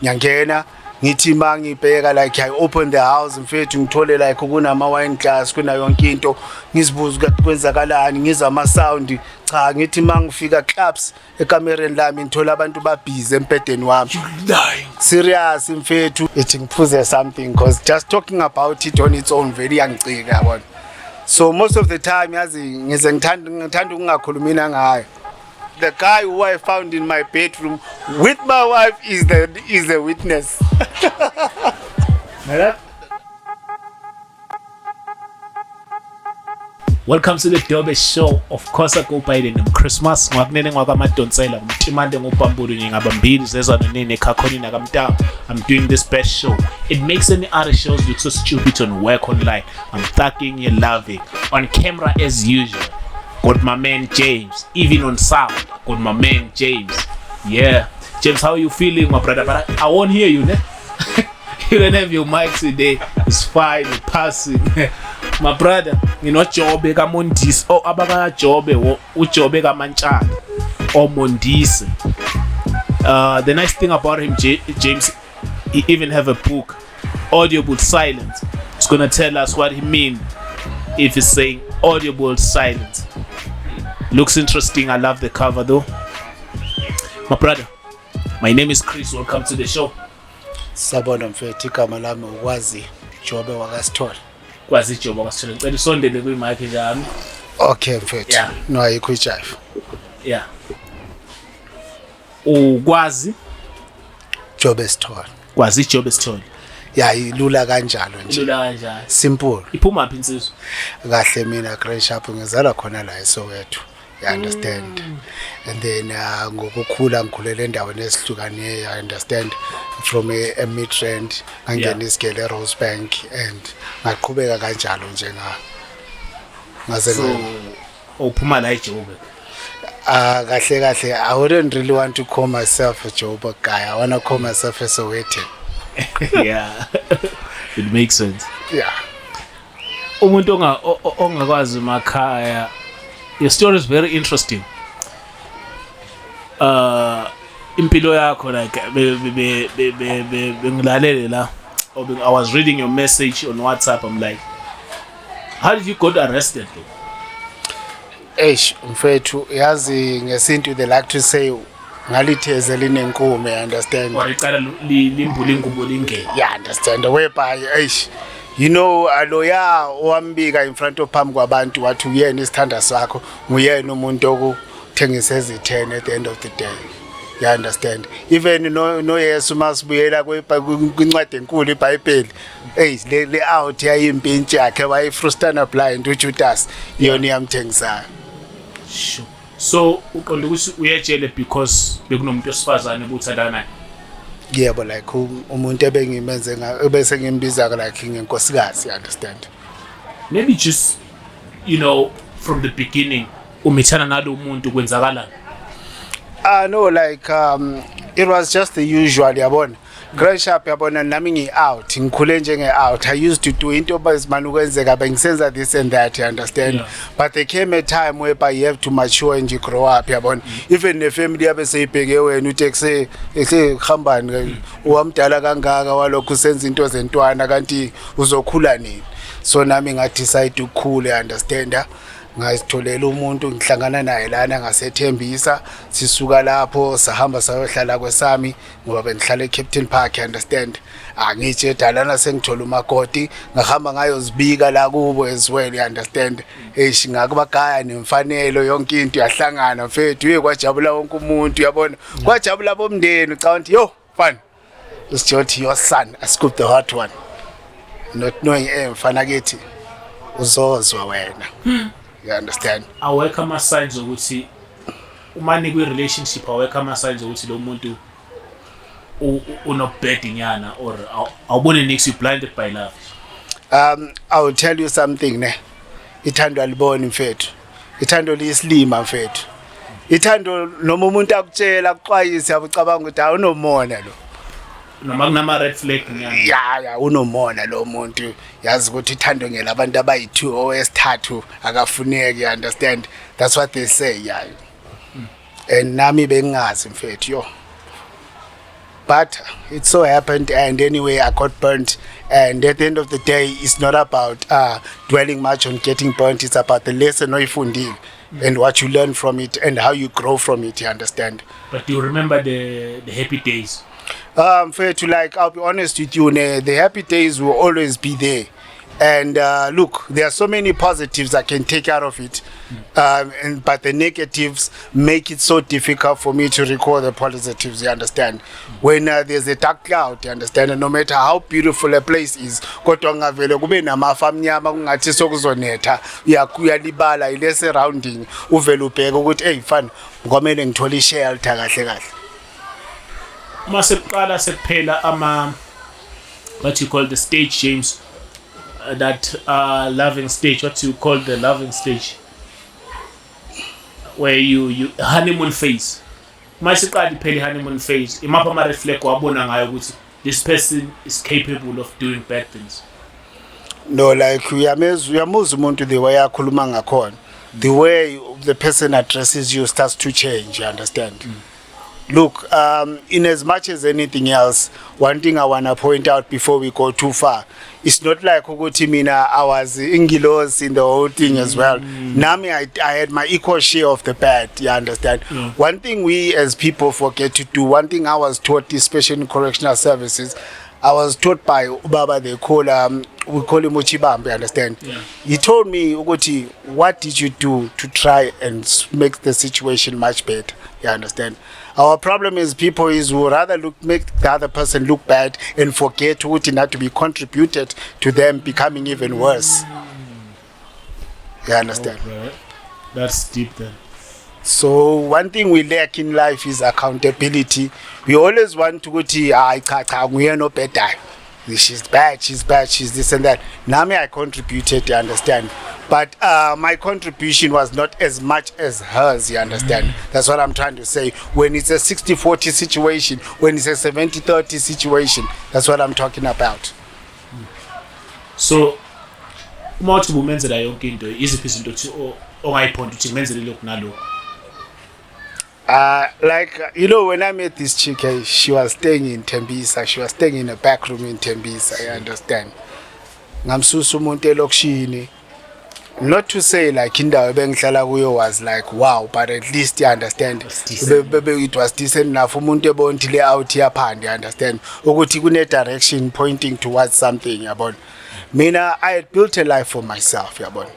Nyangena ngithi mangibheka like I open the house mfethu ngithole like kunama wine glass kuna yonke into ngizibuza ukuthi kwenzakalani ngiza ama sound cha ngithi mangifika clubs ekamereni lami ngithola abantu babhize empedeni wami serious mfethu ethi ngiphuze something because just talking about it on its own very yangicika yabona. So most of the time yazi ngize ngithanda ukungakhulumi ngayo. The guy who I found in my bedroom with my wife is the witness. Welcome to the Dobe Show. Of course, I go by the name Christmas. I'm doing this best show. It makes any other shows look so stupid on work online. I'm thugging you loving. On camera as usual. Got my man James. Even on sound, got my man James. Yeah. James, how are you feeling, my brother? But I won't hear you, ne? You don't have your mic today. It's fine, you're passing. My brother, you know, Jobe ka Mondis or Abaga Jobe or Ujobe ka Manchan or Mondis. The nice thing about him, James, he even have a book, Audible Silence. It's gonna tell us what he means if he's saying Audible Silence. Looks interesting. I love the cover though. My brother, my name is Chris. Welcome to the show. Sabona mfethu igama lami ukwazi Jobe wakasithola. Kwazi Jobe wakasithola. Ngicela usondele kwi mic njani? Okay mfethu. Yeah. No ayikho ijive. Yeah. Ukwazi Jobe sithola. Kwazi Jobe sithola. Yeah, ilula kanjalo nje. Ilula kanjalo. Simple. Iphuma phi insizwe? Kahle mina Greshap ngizala khona la eSoweto. You understand? And then ngokukhula ngikhulele endaweni esihlukane. I understand from a mid-trend ngangena isigele Rosebank and ngaqhubeka kanjalo nje ngaze so uphuma la eJobe. Kahle I wouldn't really want to call myself a Joburg guy. I want to call myself a Sowetan. Yeah. It makes sense. Yeah. Umuntu ongakwazi makhaya. Your story is very interesting. Impilo yakho like bengilalele la. I was reading your message on WhatsApp. I'm like, how did you get arrested? Mfethu yazi ngesintu they like to say ngalitheze linenkume, understand? Yeah, understand. Whereby you know aloya owambika in front of phambi kwabantu wathi uyena isithanda sakho nguyena umuntu okuthengisa ezithene at the end of the day. You understand? Even no Yesu masibuyela kwincwadi enkulu iBhayibheli le out yayimpintshi yakhe wayifrustana blind uJudas yona yamthengisayo. Sure. So uqonda ukuthi uyejele because bekunomuntu osifazane ubuthandana naye. Yebo like umuntu ebengimenze ebese ngimbiza like ngenkosikazi, you understand? Maybe just from the beginning umithana nalo umuntu kwenzakalani? No, like it was just the usual, yabona. Greshap yabona nami ngi-out ngikhule njenge-out. I used to do into bazimana ukwenzeka bengisenza this and that, you understand? Yeah. But there came a time whereby you have to mature and you grow up, yabona. Even the family yabe seyibheke wena uthi ekuhambani uwamdala kangaka walokhu usenza into zentwana kanti uzokhula nini. So nami nga-decide ukukhula, understand? Ngayitholela umuntu ngihlangana naye lana ngasethembisa sisuka lapho sahamba sayohlala kwesami ngoba bengihlala eCaptain Park, understand? Angithi edalana sengithola umakoti ngahamba ngayozibika la kubo as well, understand? Ngakubagaya nemfanelo yonke into yahlangana mfethu kwajabula wonke umuntu, yabona kwajabula bomndeni ucawa ukuthi yo fun it's just your son I scooped the hot one not knowing mfana kithi uzozwa wena. You understand? Awekho ama signs ukuthi umani kwi relationship awekho ama signs ukuthi lo muntu unobed nyana or awubone next you blinded by love. I will tell you something ne. Ithando aliboni mfethu. Ithando liyisilima mfethu. Ithando noma umuntu akutshela akuxwayisa ucabanga ukuthi awunomona lo. Noma kunama red flag nyana. Yeah unomona lo muntu. Yazi ukuthi ithando ngela abantu abayi2 owesithathu akafuneki, you understand? That's what they say, yeah. And nami bengazi mfethu yo. but it so happened, and anyway I got burnt. And at the end of the day, it's not about dwelling much on getting burnt. It's about the lesson oifundile and what you learn from it and how you grow from it, you understand? But do you remember the happy days? Fair to, like, I'll be honest with you, the happy days will always be there. And look, there are so many positives I can take out of it, but the negatives make it so difficult for me to recall the positives, you understand? When there's a dark cloud, you understand, and no matter how beautiful a place is, kodwa ngavele kube namafa amnyama kungathi sokuzonetha, uyalibala ile surrounding, uvele ubheke ukuthi hey fana ngomele ngithola ishelter kahle kahle. Uma sekuqala sekuphela what you call the stage, James, that loving stage, what you call the loving stage, where you honeymoon phase. Uma sekuqala iphela honeymoon phase, imapha ama reflect wabona ngayo ukuthi this person is capable of doing bad things? No, like uyamuzwa umuntu the way akhuluma ngakhona, the way the person addresses you starts to change, you understand? Look, in as much as anything else, one thing I want to point out before we go too far, it's not like ukuthi mina I was ingilos in the whole thing as well. Nami, I had my equal share of the bad, you understand? One thing we as people forget to do, one thing I was taught, especially in correctional services, I was taught by Ubaba, we call him Uchibambe, you understand? He told me, Uguti, what did you do to try and make the situation much better? You understand? Our problem is people who rather make the other person look bad and forget what not to be contributed to them becoming even worse. You understand? Okay. That's deep then. So one thing we lack in life is accountability. We always want to go to we are no better. She's bad, she's this and that. Now I contributed, you understand? But my contribution was not as much as hers, you understand? That's what I'm trying to say. When it's a 60-40 situation, when it's a 70-30 situation, that's what I'm talking about. So, multiple menzela yonke into iziphi izinto ukuthi ongayiphonda ukuthi ngimenzele lokhu nalokhu? Like, when I met this chick, she was staying in Tembisa. She was staying in a back room in Tembisa, I understand. Ngamsusa umuntu elokishini. Not to say like indawo bengihlala kuyo was like wow, but at least you understand. It was decent enough. Umuntu ebonti layout yaphanda, you understand. Ukuthi kune direction pointing towards something, yabona. Mina, I had built a life for myself, yabona.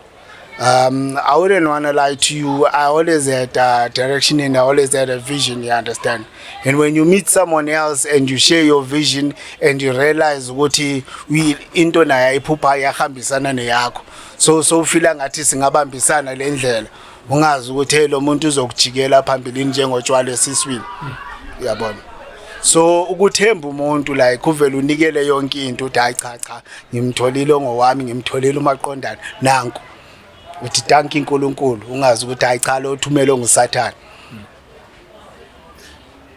I wouldn't want to lie to you. I always had a direction and I always had a vision, you understand? And when you meet someone else and you share your vision and you realize what into nayo iphupha yahambisana neyakho, so feel ngathi singabambisana le ndlela, ungazi ukuthi lo muntu uzokujikela phambili njengotshwala esiswini, uyabona? So ukuthemba umuntu like uvela unikele yonke into uthi hayi cha ngimtholile ngowami, ngimtholile umaqondana nanku uthi thank uNkulunkulu, ungazi ukuthi hayi cha lo uthumele ngusathana.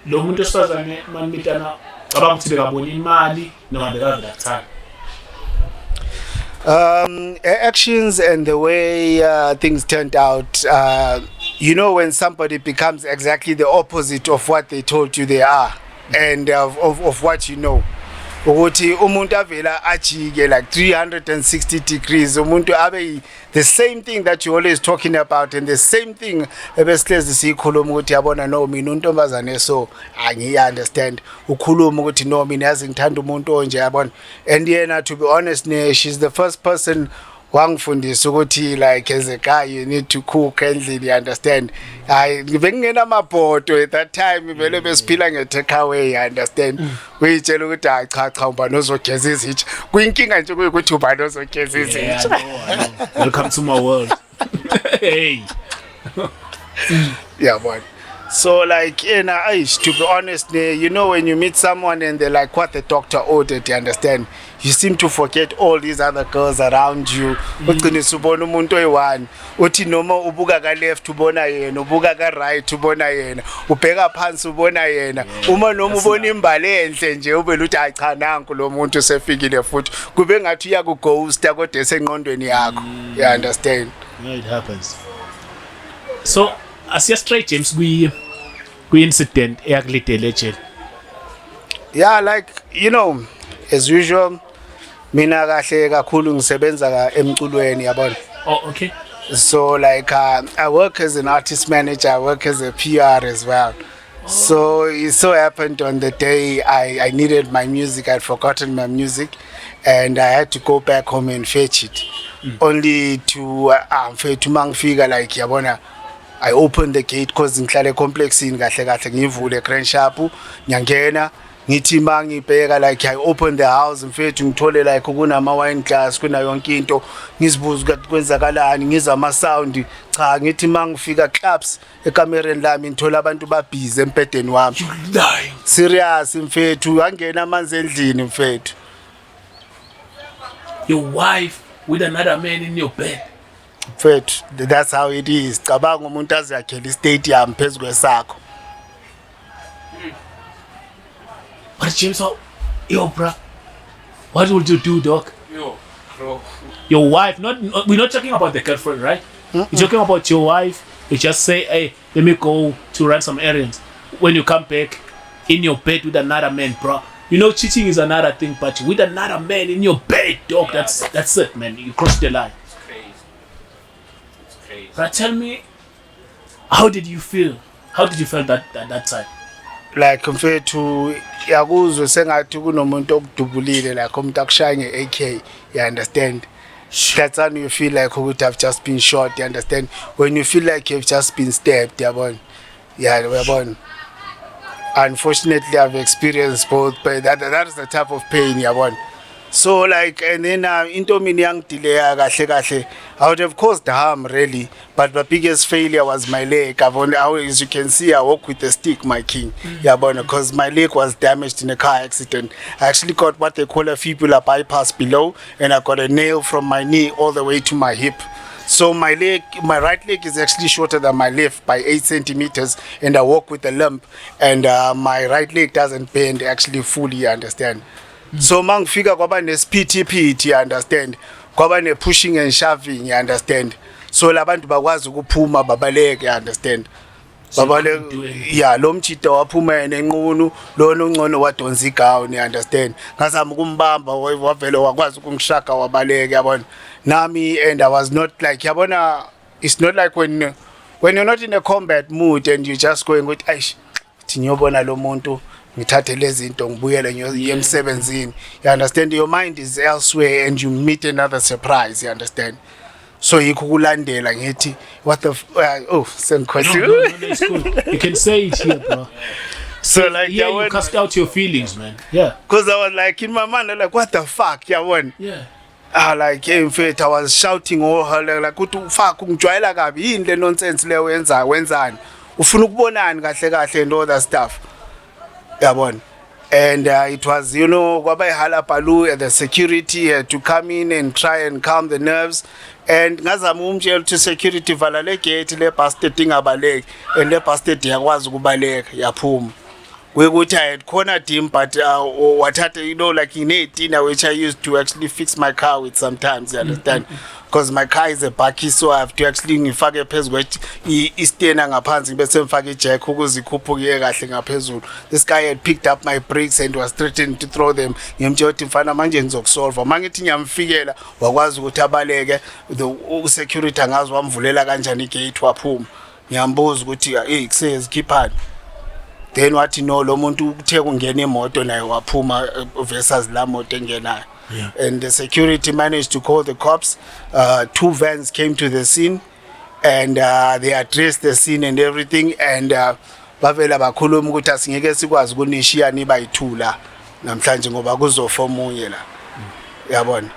Lo muntu osifazane manimitana cabanga ukuthi bekabona imali noma bekavela kuthana? Actions and the way things turned out, when somebody becomes exactly the opposite of what they told you they are and of what you know. Ukuthi umuntu avela ajike like 360 degrees, umuntu abe the same thing that you always talking about and the same thing ebesilezi sikhuluma ukuthi yabona no mina untombazane so angiyi understand, ukhuluma ukuthi no mina yazi ngithanda umuntu onje, yabona. And yena, to be honest, she's the first person wangifundisa ukuthi like as a guy you need to cook endlini, you understand? Bengingena amabhodo at that time, vele besiphila nge-take away, you understand? Uyitshela ukuthi hayi cha ubani ozogeza izitsha, kuyinkinga nje ukuthi ubani ozogeza izitsha. Welcome to my world. Hey. Yeah, boy. So like, to be honest, when you meet someone and they're like what the doctor ordered, you understand? You seem to forget all these other girls around you. Ugcine ubona umuntu oyi-one, uthi noma ubuka ka left ubona yena, ubuka ka right ubona yena, ubheka phansi ubona yena. Uma noma ubona imbali enhle nje ubele uthi hayi cha nanku lo muntu usefikile futhi. Kube ngathi uyakughosta kodwa esengqondweni yakho. You understand? Yeah, it happens. So, asiya straight James kwi-incident eyakulidele ejele. Yeah, like as usual, mina kahle kakhulu ngisebenza emculweni yabona. Oh, okay. So like I work as an artist manager, I work as a PR as well. So it so happened on the day I needed my music, I'd forgotten my music, and I had to go back home and fetch it. Only to mangifika like yabona, I opened the gate cause ngihlale complexini kahle kahle ngivule grand shop nyangena ngithi mangibheka like I open the house mfethu ngithole like kunama wine glass kuna yonke into ngizibuza ukuthi kwenzakalani ngizwa ama sound cha ngithi mangifika clubs ekamereni lami ngithola abantu babhizi empedeni wami serious mfethu angena amanzi endlini mfethu. Your wife with another man in your bed. Mfethu that's how it is. Cabanga umuntu azakhela istadium phezulu kwesakho. But James, yo, bro, what would you do, doc? Yo, bro. Your wife, we're not talking about the girlfriend, right? We're talking about your wife. You just say, hey, let me go to run some errands. When you come back, in your bed with another man, bro. You know, cheating is another thing, but with another man in your bed, dog, Yeah. that's it, man. You crossed the line. It's crazy. It's crazy. But tell me, how did you feel? How did you feel that time? Like mfethu yakuzwe sengathi kunomuntu okudubulile like umuntu akushaya nge-AK, you understand. That's when you feel like ukuthi have just been shot, you understand. When you feel like you've just been stabbed, yabona. Yeah, uyabona. Unfortunately I've experienced both, but that is the type of pain, yabona. So like, and then into mini yang delay kahle kahle, I would have caused harm really, but the biggest failure was my leg. As you can see, I walk with a stick, my king. Yeah, because my leg was damaged in a car accident. I actually got what they call a fibula bypass below, and I got a nail from my knee all the way to my hip. So my right leg is actually shorter than my left by 8 centimeters, and I walk with a limp, and my right leg doesn't bend actually fully, you understand. So mangifika kwaba nesiphithi, you understand, kwaba ne pushing and shoving, you understand. So labantu bakwazi ukuphuma babaleke, you understand. Babaleke, yeah, lo mchito waphuma enenqunu, lo nongcono wadonsa igown, you understand. Ngazama ukumbamba wavele wakwazi ukungishaka wabaleke, yabona. Nami, and I was not like, yabona, it's not like when you're not in a combat mood and you just going with aish ngiyobona lo muntu ngithathe lezi zinto ngibuyele emsebenzini, you understand. Your mind is elsewhere and you meet another surprise, you understand. So yikulandela ngithi what the sengikhohliwe. No, it's cool. You can say it here, bro. So like Yeah, you cast out your feelings, man. Yeah. Because I was like in my mind like what the fuck, yabona. Yeah. Like in fact I was shouting all her like ukuthi fuck ungijwayela kabi yini le nonsense le wenzani ufuna ukubonani kahle kahle and all that stuff, yabona. And it was, kwaba ihalabhalu, the security had to come in and try and calm the nerves, and ngazama umtshela to security vala le gate le bastard ingabaleki, and le bastard yakwazi ukubaleka yaphuma. Which I had cornered him, but what had, like in 18, which I used to actually fix my car with sometimes, you understand? Because my car is a bakkie, so I have to actually ngifake phezulu kwethi istena ngaphansi bese ngifake ijack ukuze ikhuphuke kahle ngaphezulu. This guy had picked up my brakes and was threatening to throw them. Ngimtshela ukuthi mfana manje ngizokusolve. Mangithi ngiyamfikela wakwazi ukuthi abaleke, the security angazi wamvulela kanjani igate waphuma. Ngiyambuza ukuthi hey kusezi khiphani. Then wathi no lo muntu uthe kungena imoto naye waphuma versus la moto engenayo. Yeah. And the security managed to call the cops. 2 vans came to the scene, and they addressed the scene and everything, and bavela bakhuluma ukuthi asingeke sikwazi ukunishiya niba yi2 la namhlanje ngoba kuzofa omunye la, yabona.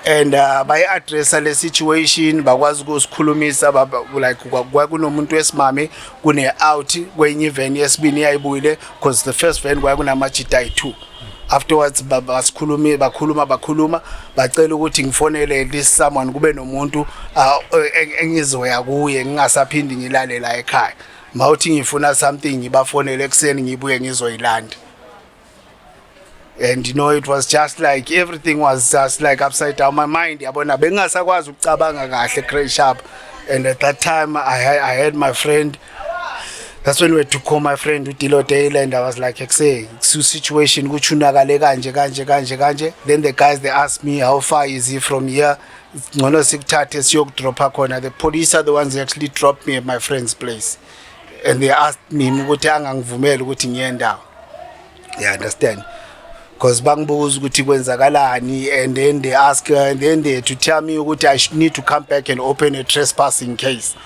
And by address the situation bakwazi ukusikhulumisa like kwakunomuntu wesimame kune out kwenye van yesibini yayibuyile because the first van kwakunamajita ayi2. Afterwards bakhuluma bacela ukuthi ngifonele at least someone kube nomuntu engizoya kuye ngingasaphindi ngilale la ekhaya. Mawuthi ngifuna something ngibafonele ekseni ngibuye ngizoyilanda. And it was just like everything was just like upside down. My mind, yabona bengasakwazi ukucabanga kahle crash up. And at that time I had my friend That's when we had to call my friend Utilo Taylor, and I was like, say, situation which kanje. Then the guys, they asked me, how far is he from here? The police are the ones that actually dropped me at my friend's place. And they asked me, you understand? Because bangibuza ukuthi kwenzakalani, and then they ask her, and then they had to tell me ukuthi I need to come back and open a trespassing case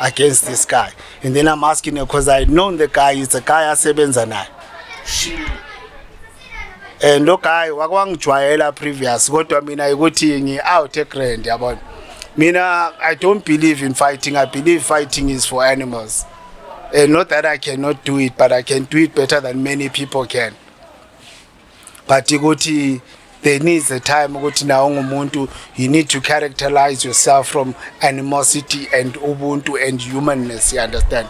against this guy. And then I'm asking her because I known the guy, it's a guy asebenza naye. And lo guy wakwangijwayela previous kodwa mina ukuthi ngi out egrand yabona. Mina I don't believe in fighting. I believe fighting is for animals. And not that I cannot do it, but I can do it better than many people can. But ukuthi there needs a time ukuthi na ungumuntu, you need to characterize yourself from animosity and ubuntu and humanness, you understand?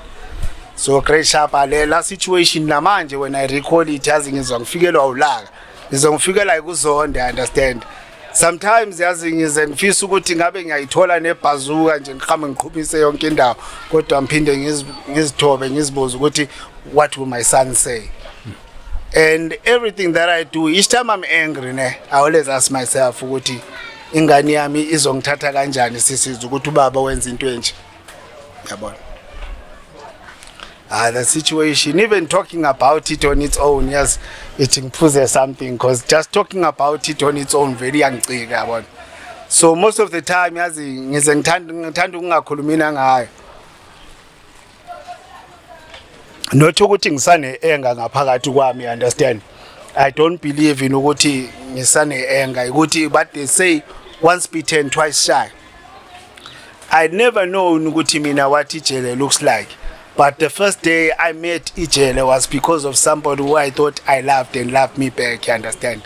So Great Sharp la situation namanje, when I recall it, yazi ngizongifikelwa ulaka, ngizongifikela ikuzonda, understand? Sometimes yazi ngizengifisa ukuthi ngabe ngiyayithola nebhazuka nje ngikhame ngiqhubise yonke indawo, kodwa ngiphinde ngizithobe ngizibuza ukuthi what will my son say? And everything that I do, each time I'm angry, I always ask myself ukuthi ingane yami izongithatha kanjani sisizwe ukuthi ubaba wenza into enje. Yabona. The situation, even talking about it on its own, yes, it imposes something, because just talking about it on its own very angicika yabona. So most of the time yazi ngize ngithanda ukungakhulumina ngayo. Not ukuthi ngisane enga ngaphakathi kwami, understand? I don't believe in ukuthi ngisane enga ukuthi, but they say once bitten twice shy. I never known ukuthi mina what ijele looks like, but the first day I met ijele was because of somebody who I thought I loved and loved me back, you understand?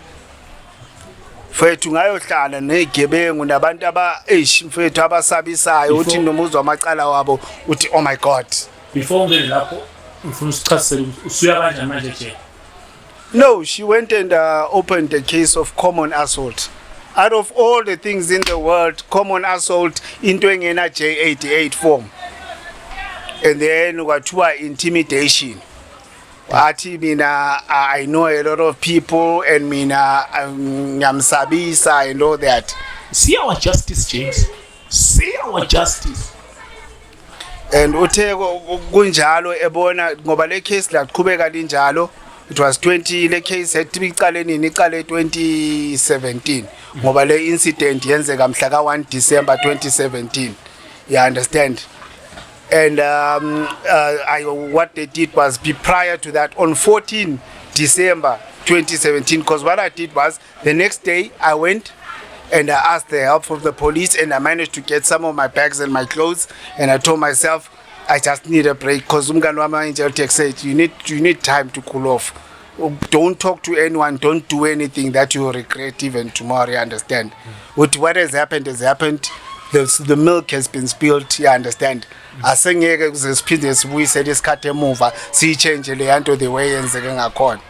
Mfethu ngayohlala nezigebengu nabantu mfethu abasabisayo uthi nomuzwa amacala wabo uthi oh my god. Before ngene lapho ngifuna usichazele usuya kanjani manje nje? No, she went and opened a case of common assault. Out of all the things in the world, common assault into engena J88 form. And then kwathiwa intimidation. Wathi mina I know a lot of people, and mina ngiyamsabisa and all that. See our justice, James. See our justice. And uthe kunjalo ebona ngoba le case la qhubeka linjalo. It was 20, le case iqale 2017 ngoba le incident yenzeka mhla ka 1 December 2017. You understand? And what they did was prior to that on 14 December 2017, because what I did was the next day I went and I asked the help of the police, and I managed to get some of my bags and my clothes, and I told myself I just need a break because umngani wami Angel Tech said you need time to cool off. Don't talk to anyone, don't do anything that you will regret even tomorrow, you understand? What has happened has happened. The milk has been spilled, you understand? Asengeke kuziphinde sibuyisele isikhathi emuva siyichange le yanto the way yenzeke ngakhona.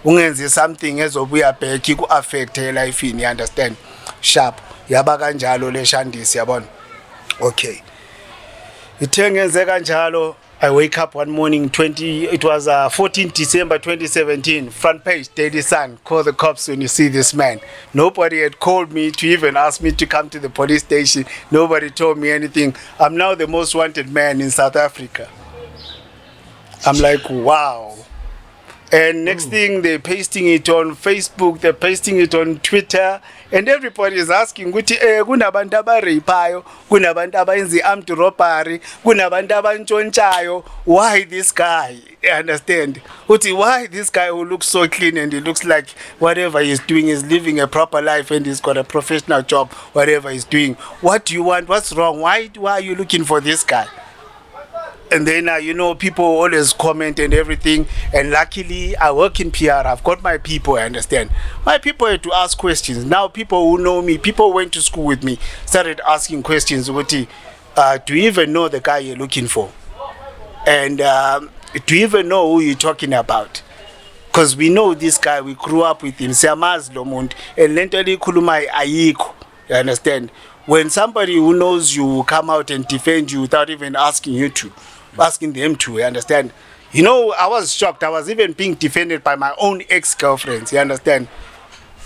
Ungenzi something ezobuya back iku affect life in, you understand? Sharp yaba kanjalo le Shandisi yabona. Okay. Ithe ngenze kanjalo, I wake up one morning 14 December 2017, front page Daily Sun, call the cops when you see this man. Nobody had called me to even ask me to come to the police station. Nobody told me anything. I'm now the most wanted man in South Africa. I'm like, wow. And next thing, they're pasting it on Facebook, they're pasting it on Twitter, and everybody is asking, kunabantu abaraypayo, kunabantu abayenza armed robbery, kunabantu abantshontshayo, why this guy? You understand? Why this guy who looks so clean and he looks like whatever he's doing is living a proper life and he's got a professional job, whatever he's doing. What do you want? What's wrong? Why are you looking for this guy? And then, people always comment and everything. And luckily, I work in PR. I've got my people, I understand. My people had to ask questions. Now, people who know me, people who went to school with me, started asking questions. Do you even know the guy you're looking for? And do you even know who you're talking about? Because we know this guy, we grew up with him. And lentally kulumai ayiko. You understand? When somebody who knows you come out and defend you without even asking you to, asking them to, you understand? You know, I was shocked. I was even being defended by my own ex-girlfriends, you understand?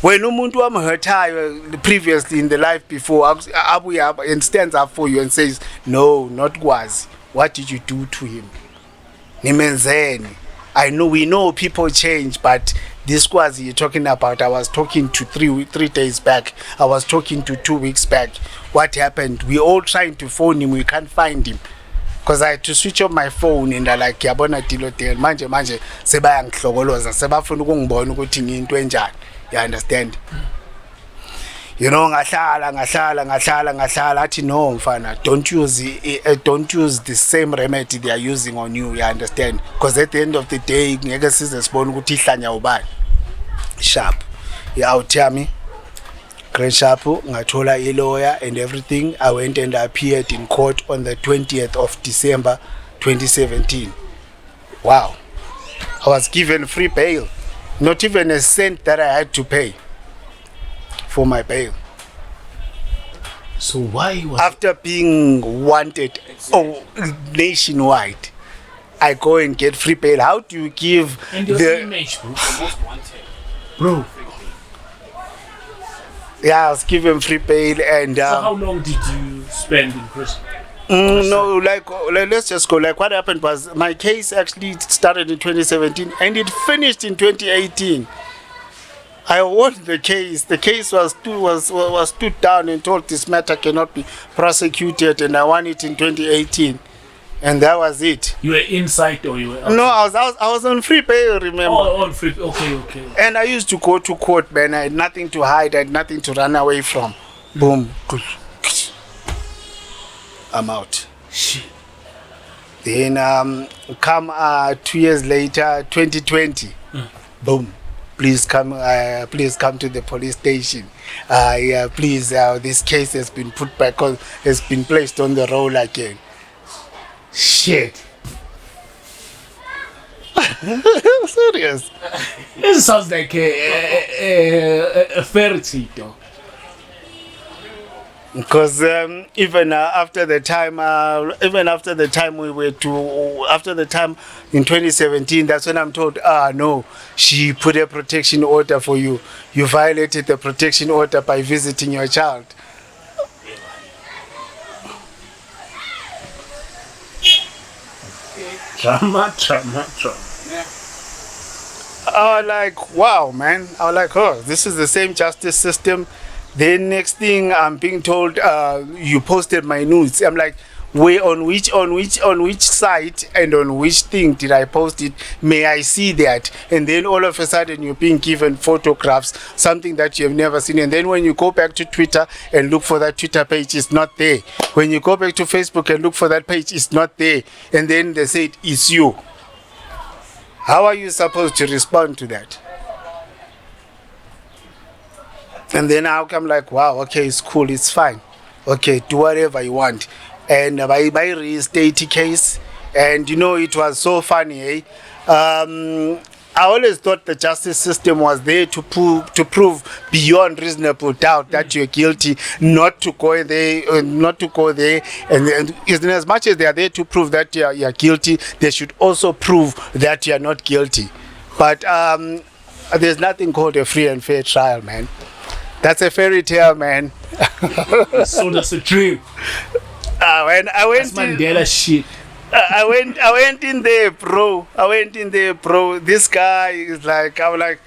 When umuntu wamhurtayo previously in the life before, abuya and stands up for you and says, no, not Gwazi. What did you do to him? Nimenzeni. I know, we know people change, but this Gwazi you're talking about, I was talking to 3 days back. I was talking to 2 weeks back. What happened? We all trying to phone him, we can't find him. Because I had to switch off my phone and I like yabona tilotel manje sebayangihlokoloza sebafuna ukungibona ukuthi ngiyinto enjani. You understand? You know, ngahlala athi no mfana, don't use the same remedy they are using on you. You understand? Because at the end of the day ngeke size sibone ukuthi ihlanya ubani. Sharp. Tell me. Grand Sharp, ngathola a lawyer and everything. I went and appeared in court on the 20th of December 2017. Wow. I was given free bail. Not even a cent that I had to pay for my bail. So why was after being wanted nationwide, I go and get free bail? How do you give and the image, bro? Most wanted. Bro. Yeah, I was given free bail and so how long did you spend in prison? No, like let's just go. Like what happened was my case actually started in 2017 and it finished in 2018. I won the case. The case was stood down and told this matter cannot be prosecuted, and I won it in 2018, and that was it. You were inside or you were outside? No, I was on free bail. Remember? Oh, on free. Okay. And I used to go to court, man. I had nothing to hide. I had nothing to run away from. Boom. I'm out. Shit. Then come 2 years later, 2020. Boom. Please come to the police station. Please, this case has been put back on, has been placed on the roll again. Shit. Serious. This sounds like a fairy tale. Because even after the time in 2017, that's when I'm told, no, she put a protection order for you. You violated the protection order by visiting your child. Drama. Yeah. I was like, wow, man. I was like, oh, this is the same justice system. Then next thing I'm being told, you posted my nudes. I'm like, wait, on which site and on which thing did I post it? May I see that? And then all of a sudden you're being given photographs, something that you have never seen. And then when you go back to Twitter and look for that Twitter page, it's not there. When you go back to Facebook and look for that page, it's not there. And then they say it's you. How are you supposed to respond to that? And then I'm like, wow, okay, it's cool, it's fine. Okay, do whatever you want. And by reinstate case, and you know, it was so funny, eh? I always thought the justice system was there to prove beyond reasonable doubt that you're guilty, not to go there. And as much as they are there to prove that you're guilty, they should also prove that you're not guilty. But there's nothing called a free and fair trial, man. That's a fairy tale, man. So that's a dream. When I went That's Mandela shit. I went in there, bro. This guy is like, I was like,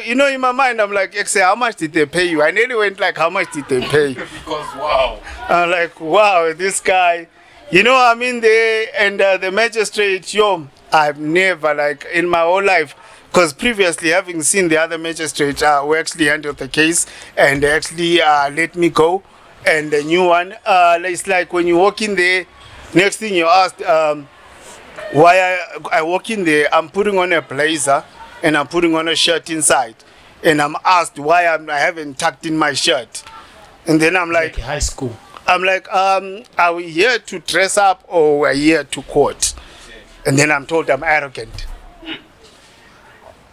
in my mind, I'm like, how much did they pay you? I nearly went like, how much did they pay? Because wow. I'm like, wow, this guy. You know, I'm in there, and the magistrate, I've never, like, in my whole life, because previously, having seen the other magistrate who actually handled the case and actually let me go, and the new one, it's like when you walk in there, next thing you asked, why I walk in there, I'm putting on a blazer and I'm putting on a shirt inside, and I'm asked why I haven't tucked in my shirt, and then I'm like high school. I'm like, are we here to dress up or we're here to court? And then I'm told I'm arrogant.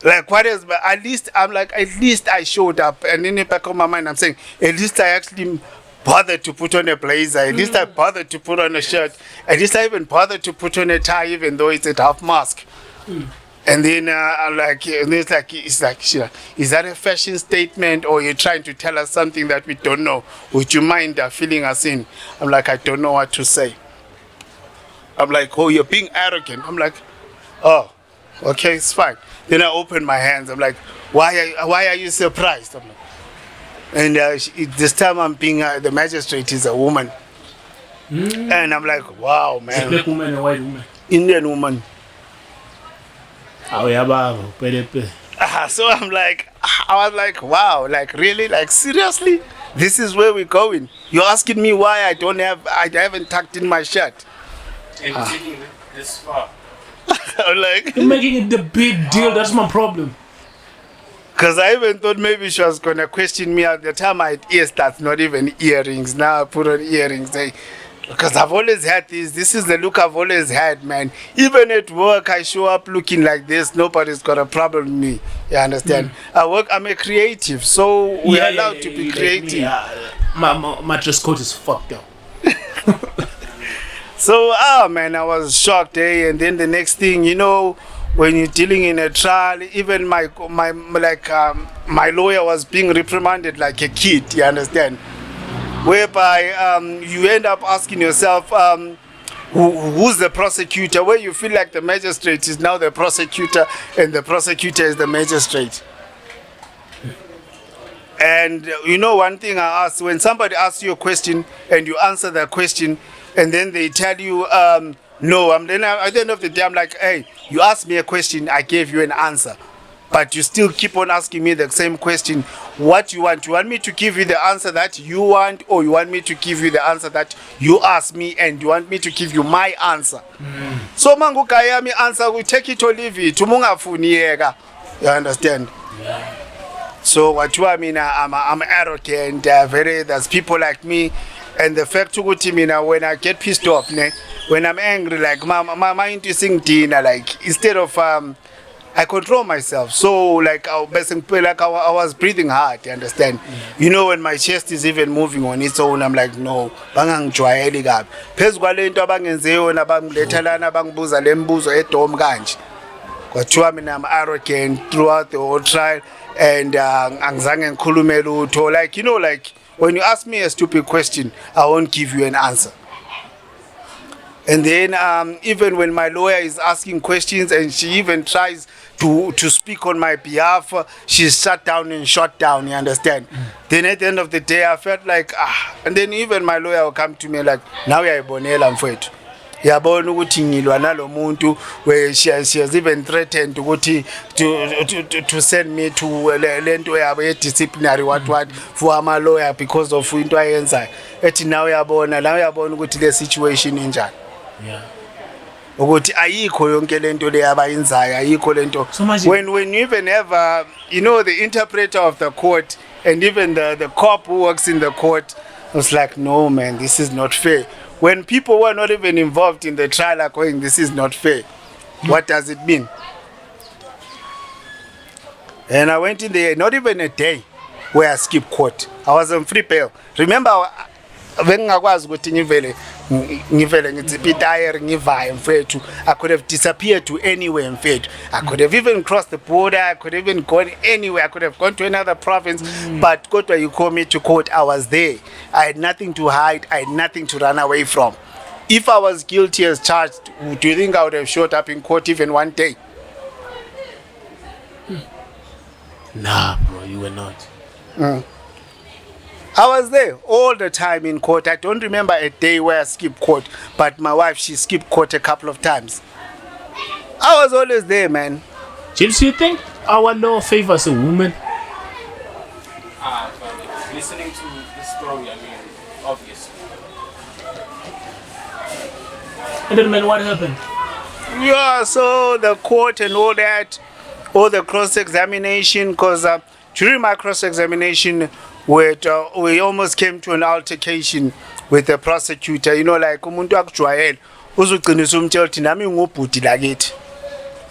Like, what is, but at least I'm like, at least I showed up. And in the back of my mind, I'm saying, at least I actually bothered to put on a blazer. At least I bothered to put on a shirt. At least I even bothered to put on a tie, even though it's a half mask. And then I'm like, and it's like, shit, is that a fashion statement, or you're trying to tell us something that we don't know? Would you mind filling us in? I'm like, I don't know what to say. I'm like, oh, you're being arrogant. I'm like, oh, okay, it's fine. Then I open my hands. I'm like, why are you surprised? I'm like, and this time I'm being the magistrate is a woman, and I'm like, wow, man. Black woman and white woman. Indian woman. Oh yeah, babo, pedepe. So I'm like, I was like, wow, like really, like seriously, this is where we're going. You're asking me why I haven't tucked in my shirt. And taking it this far. I'm like, You're making it the big deal. That's my problem. because I even thought maybe she was gonna question me at the time. I had ears that's not even earrings. Now I put on earrings. Because I've always had this. This is the look I've always had, man. Even at work, I show up looking like this. Nobody's got a problem with me. You understand? I'm a creative, so we're allowed to be creative. My dress code is fucked up. So, man, I was shocked, eh? And then the next thing, you know, when you're dealing in a trial, even my lawyer was being reprimanded like a kid. You understand? Whereby you end up asking yourself, who's the prosecutor? Where you feel like the magistrate is now the prosecutor and the prosecutor is the magistrate. And you know, one thing I asked, when somebody asks you a question and you answer that question and then they tell you no, then at the end of the day I'm like, hey, you asked me a question, I gave you an answer, but you still keep on asking me the same question. What you want? You want me to give you the answer that you want, or you want me to give you the answer that you asked me, and you want me to give you my answer? So mangu kaya mi answer, we take it or leave it. You understand? So what you mean? I'm arrogant. There's people like me, and the fact to go to me now, when I get pissed off, when I'm angry, like my mind is sing dinner, like instead of I control myself. So like I was breathing hard, you understand? You know, when my chest is even moving on its own, I'm like, no, bangangijwayeli kabi. Phezu kwalento abangenze yona bangilethelana bangibuza lembuzo edom kanje. Kwathiwa mina I'm arrogant throughout the whole trial, and angizange ngikhulume lutho. Like, you know, like when you ask me a stupid question, I won't give you an answer. And then even when my lawyer is asking questions and she even tries to speak on my behalf, she's shut down and shut down, you understand? Then at the end of the day, I felt like, and then even my lawyer will come to me like, now you're bonela mfowethu. Yabona ukuthi ngilwa nalo muntu, where she has even threatened to send me to lento yabo ye disciplinary what for ama lawyer because of into ayenzayo. Ethi now uyabona ukuthi le situation injani. Yeah. Ukuthi ayikho yonke lento le abayinzayo, ayikho lento. When you even have you know, the interpreter of the court and even the cop who works in the court, I was like, no man, this is not fair. When people who are not even involved in the trial are going, this is not fair. What does it mean? And I went in there, not even a day where I skipped court. I was on free bail. Remember, when I was going to I could have disappeared to anywhere in fact. I could have even crossed the border, I could have even gone anywhere, I could have gone to another province, but God, when you call me to court, I was there. I had nothing to hide, I had nothing to run away from. If I was guilty as charged, do you think I would have showed up in court even one day? Nah, bro, you were not. I was there all the time in court. I don't remember a day where I skipped court, but my wife, she skipped court a couple of times. I was always there, man. James, do you think our law favors a woman? Listening to this story, I mean, obviously. And then, man, what happened? Yeah, so the court and all that, all the cross-examination, because during my cross-examination, we almost came to an altercation with the prosecutor. You know, like umuntu akujwayela uzugcinisa umtshela uthi nami ngubhuti lakithi.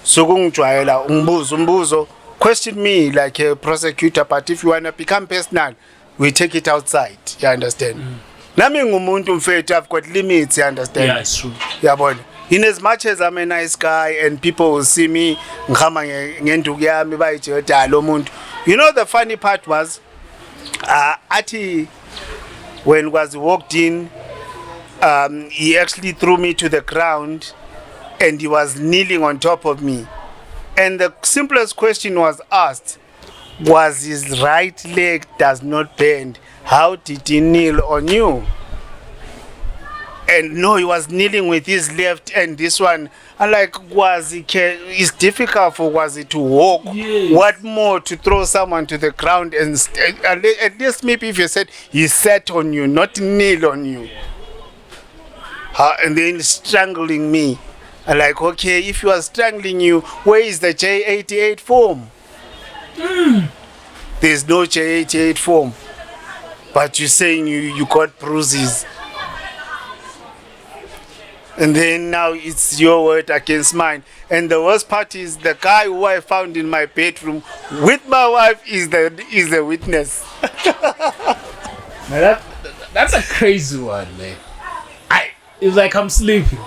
So kungijwayela umbuzo question me like a prosecutor, but if you want to become personal, we take it outside, you understand? Nami ngumuntu mfethu, I've got limits, you understand? Yeah, it's true. Yabona. In as much as I'm a nice guy and people will see me ngihamba ngenduku yami bayithi yodwa lo muntu. You know the funny part was athi when was walked in, he actually threw me to the ground and he was kneeling on top of me. And the simplest question was asked, was his right leg does not bend? How did he kneel on you? And no, he was kneeling with his left and this one. And like, it's difficult for Wazi to walk. Yes. What more to throw someone to the ground and at least maybe if you said he sat on you, not kneel on you. And then strangling me. And like, okay, if he was strangling you, where is the J88 form? There's no J88 form. But you're saying you got bruises. And then now it's your word against mine. And the worst part is the guy who I found in my bedroom with my wife is the witness. Man, that's a crazy one, man. It's like I'm sleeping.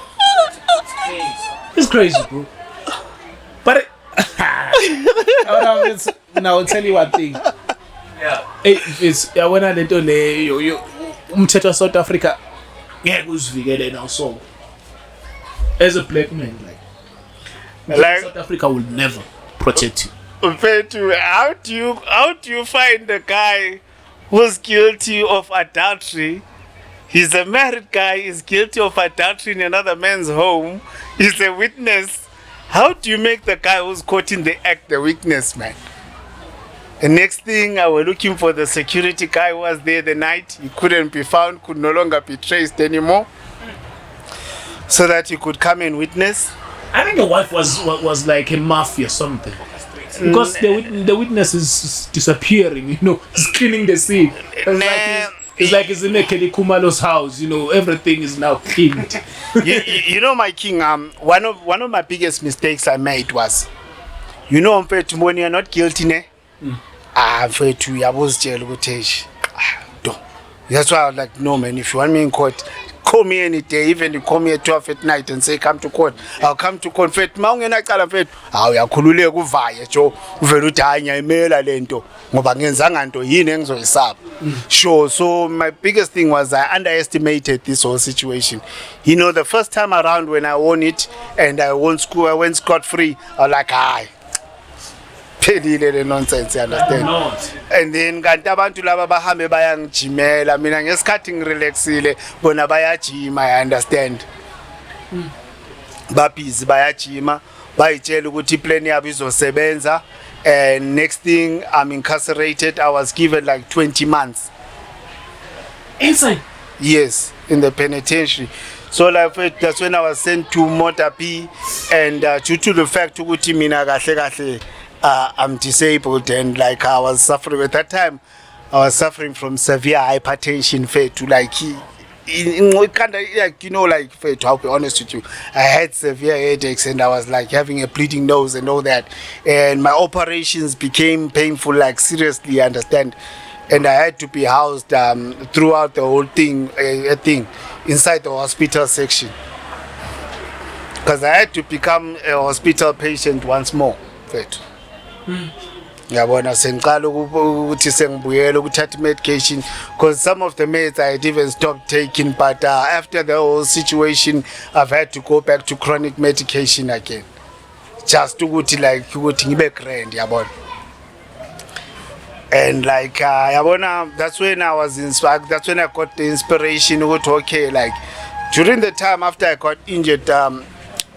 It's crazy, bro. But I'll tell you one thing. Yeah. It's when I did you umthetho wa South Africa ngeke uzivikele now so as a black man like South Africa will never protect you. Mfethu, how do you find the guy who's guilty of adultery? He's a married guy, he's guilty of adultery in another man's home. He's a witness. How do you make the guy who's caught in the act the witness, man? The next thing, I was looking for the security guy who was there the night. He couldn't be found, could no longer be traced anymore. So that he could come and witness. I think the wife was like a mafia or something. Because the witness is disappearing, he's cleaning the scene. It's like it's in a Kelly Kumalo's house, everything is now cleaned. My king, one of my biggest mistakes I made was, mfethu when you're not guilty, ne? Mfethu uyabuzitshela ukuthi that's why I was like, no man, if you want me in court, call me any day, even you call me at 12 at night and say come to court, I'll come to court. Mfethu mawungenacala mfethu uyakhululeka uvaye jo uvela uthi hayi ngiyayimela lento ngoba ngenzanga nto yini engizoyisaba. Sure. So my biggest thing was I underestimated this whole situation. The first time around when I won it and I went scot free, I was like, hi. Pelile nonsense, you understand? And then kanti abantu laba bahambe bayangijimela mina ngesikhathi ngirelaxile bona bayajima, I understand. Babhizi bayajima bayitshela ukuthi plan yabo izosebenza. And next thing, I'm incarcerated. I was given like 20 months. Inside? Yes, in the penitentiary. So like that's when I was sent to Mota B, and due to the fact ukuthi mina kahle I'm disabled and like I was suffering at that time. I was suffering from severe hypertension. I'll be honest with you, I had severe headaches and I was like having a bleeding nose and all that, and my operations became painful, like seriously, you understand, and I had to be housed throughout the whole thing, inside the hospital section, because I had to become a hospital patient once more. Yabona sengiqala ukuthi sengibuyela ukuthatha medication, because some of the meds I had even stopped taking, but after the whole situation I've had to go back to chronic medication again, just ukuthi ngibe grand, yabona. And like yabona, that's when I was inspired, that's when I got the inspiration ukuthi okay, like during the time after I got injured,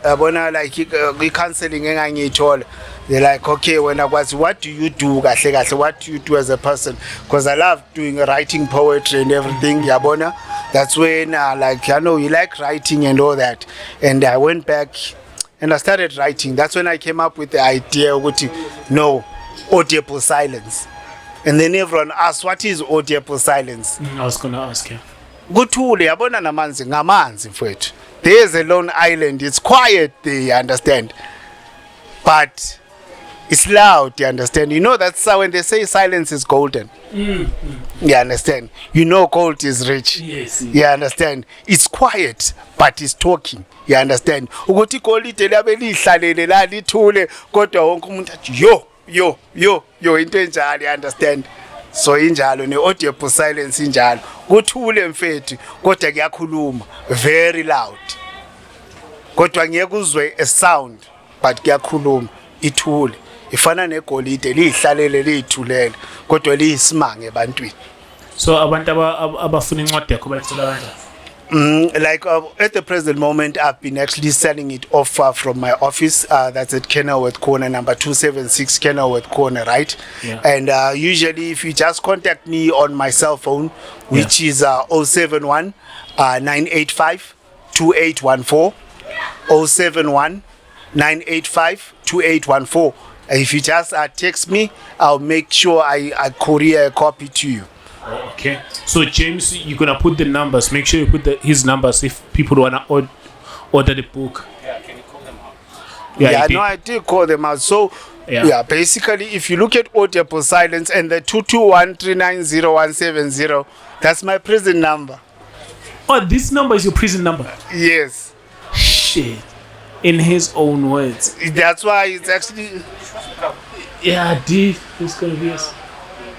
yabona, like counseling engangiyithola. They're like, okay, when I was, what do you do, kahle? What do you do as a person? Because I love doing writing poetry and everything, yabona. That's when, you like writing and all that. And I went back and I started writing. That's when I came up with the idea of audible silence. And then everyone asked, what is audible silence? I was going to ask you. Kuthule, yabona namanzi, ngamanzi mfowethu. There's a lone island, it's quiet there, you understand? But It's loud, you understand? You know that's when they say silence is golden. You understand? You know gold is rich. Yes. You understand? It's quiet, but it's talking. You understand? Ukuthi golide labe lihlalele la lithule kodwa wonke umuntu athi yo into enjalo, you understand? So injalo ne-audible silence injalo. Kuthule mfethu kodwa kuyakhuluma very loud. Kodwa ngeke uzwe a sound but kuyakhuluma ithule. Ifana negolide lihlalele lithulele kodwa liyisimanga ebantwini. So abantu abafuna incwadi yakho bayithola kanjani? Like at the present moment, I've been actually selling it off from my office. That's at Kenilworth Corner, number 276 Kenilworth Corner, right? Yeah. And usually, if you just contact me on my cell phone, which is 071 985 2814, 071 985 2814. If you just text me, I'll make sure I courier a copy to you. Okay. So James, you're gonna put the numbers. Make sure you put his numbers if people wanna order the book. Yeah, can you call them out? Yeah, no, I did call them out. So yeah, basically, if you look at audible silence and the 221390170, that's my prison number. Oh, this number is your prison number. Yes. Shit. In his own words. That's why it's actually. Yeah, D. It's gonna be us.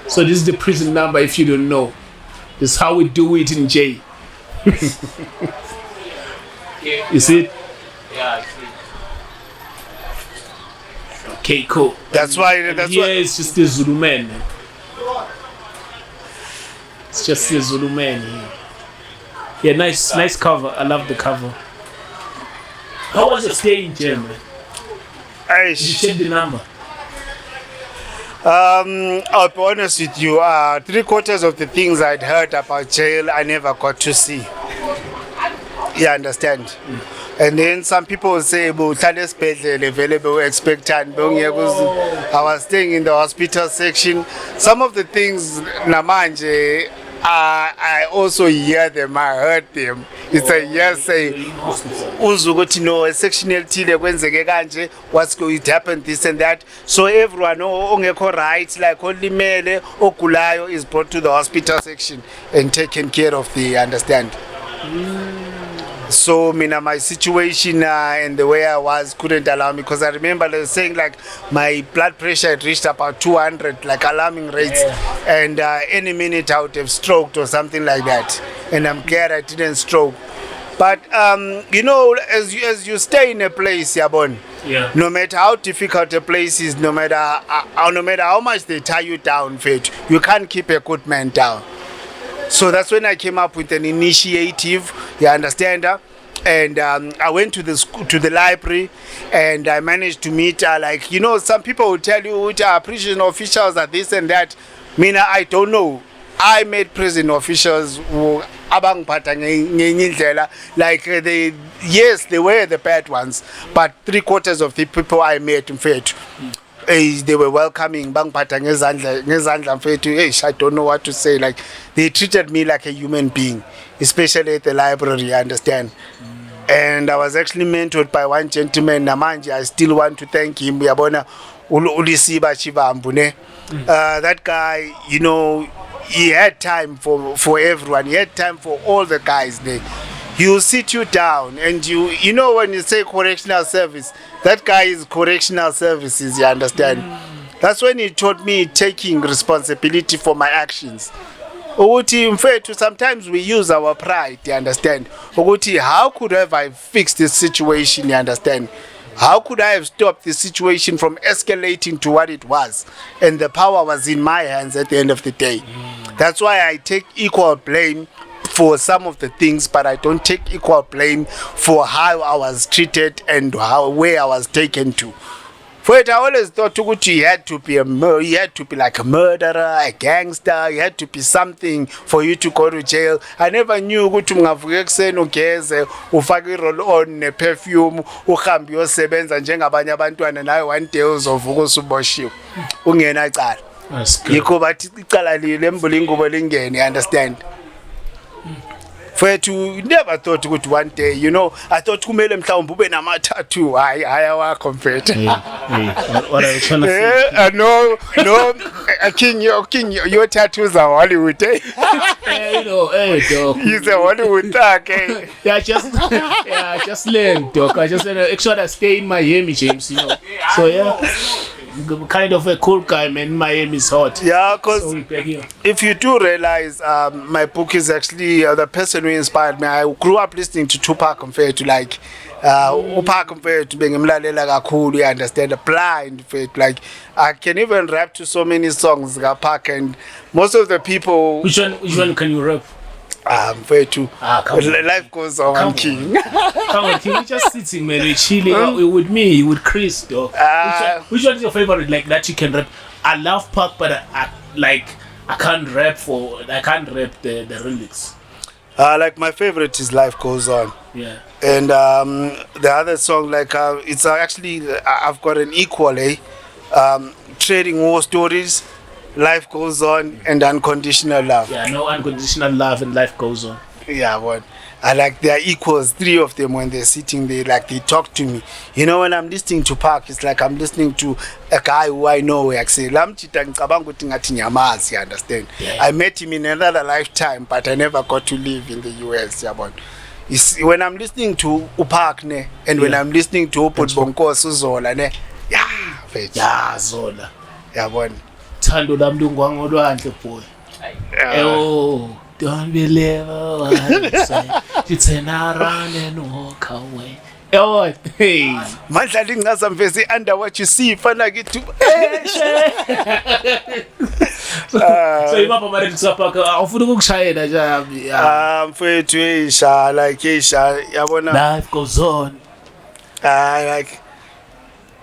So this is the prison number if you don't know. This is how we do it in J. You see it? Yeah, I see. Okay, cool. That's why. It's just the Zulu man. It's just the Zulu man here. Yeah, nice cover. I love the cover. How was your stay in jail, man? Did you check the number? I'll be honest with you, 3/4 of the things I'd heard about jail, I never got to see. You understand? And then some people say, I was staying in the hospital section. Some of the things, namanje, I also hear them, I heard them. It's a hearsay. Uzukuthi no, a sectional thile kwenzeke kanje, what's going to happen, this and that. So everyone ongekho right, like olimele, ogulayo is brought to the hospital section and taken care of, the understand. So my situation and the way I was couldn't allow me, because I remember they were saying like my blood pressure had reached about 200, like alarming rates, and any minute I would have stroked or something like that. And I'm glad I didn't stroke. But you know, as you stay in a place, Yabon, no matter how difficult a place is, no matter how much they tie you down, Faith, you can't keep a good man down. So that's when I came up with an initiative, you understand? And I went to the school, to the library, and I managed to meet like, you know, some people will tell you which are prison officials are this and that. I don't know. I met prison officials who like they were the bad ones, but 3/4 of the people I met, in fact, they were welcoming. I don't know what to say. Like they treated me like a human being, especially at the library. I understand. And I was actually mentored by one gentleman. Namanje, I still want to thank him. That guy, you know, he had time for everyone. He had time for all the guys there. He will sit you down, and you know when you say correctional service, that guy is correctional services, you understand? That's when he taught me taking responsibility for my actions. In fact, sometimes we use our pride, you understand? How could I fixed this situation, you understand? How could I have stopped the situation from escalating to what it was? And the power was in my hands at the end of the day. That's why I take equal blame for some of the things, but I don't take equal blame for how I was treated and where I was taken to. For it, I always thought he had to be like a murderer, a gangster. He had to be something for you to go to jail. I never knew ukuthi ungavuka ekseni ugeze, ufake i-roll on ne-perfume, uhambe uyosebenza njengabanye abantwana nawe one day uzovuka usuboshiwe. Ungenacala. Yikho bathi icala lile embula ingubo lingene, you understand? Mfethu never thought ukuthi one day, you know, I thought kumele mhlawumbe ube nama-tattoo. Hayi awakho mfethu. What are you trying to say? No, King, your tattoos are Hollywood, eh? Hey, dog. He's a Hollywood thug, eh? Just learn, dog. I just learn. Actually, I stay in Miami, James. You know. So yeah, kind of a cool guy, man. Miami is hot. Yeah, because So we back here. if you do realize, my book is actually the person who inspired me. I grew up listening to Tupac compared to like Tupac compared to being umlalela kakhulu, you understand, the blind faith. Like I can even rap to so many songs Tupac, and most of the people Which one can you rap? mfethu Come on. life goes on, Come King. Come on, King. We just sitting, man. We're chilling with me, with Chris, dog. Which one is your favorite? Like that you can rap? I love Pac, but I can't rap the lyrics. Like my favorite is Life Goes On. Yeah. And the other song, like it's actually I've got an equal, Trading War Stories, Life Goes On, and Unconditional Love. Yeah, no unconditional love and life goes on. Yeah, one. I like they are equals, three of them when they're sitting there, like they talk to me. You know, when I'm listening to Park, it's like I'm listening to a guy who I know. Like say, you understand? Yeah. I met him in another lifetime, but I never got to live in the US. Yeah, but when I'm listening to Upark ne, and when I'm listening to Oput Bonko Suzola ne, Yeah, Zola. yeah, one. Thando lam lungwangolwandle boy. Oh, don't believe what I say. You turn around and walk away. Oh, hey. Mandla lingaza mvezi under what you see, fana gitu. So imapha manje kusapaka awufuna ukukushayela nje. Mfethu isha like isha yabona. Life goes on. Like,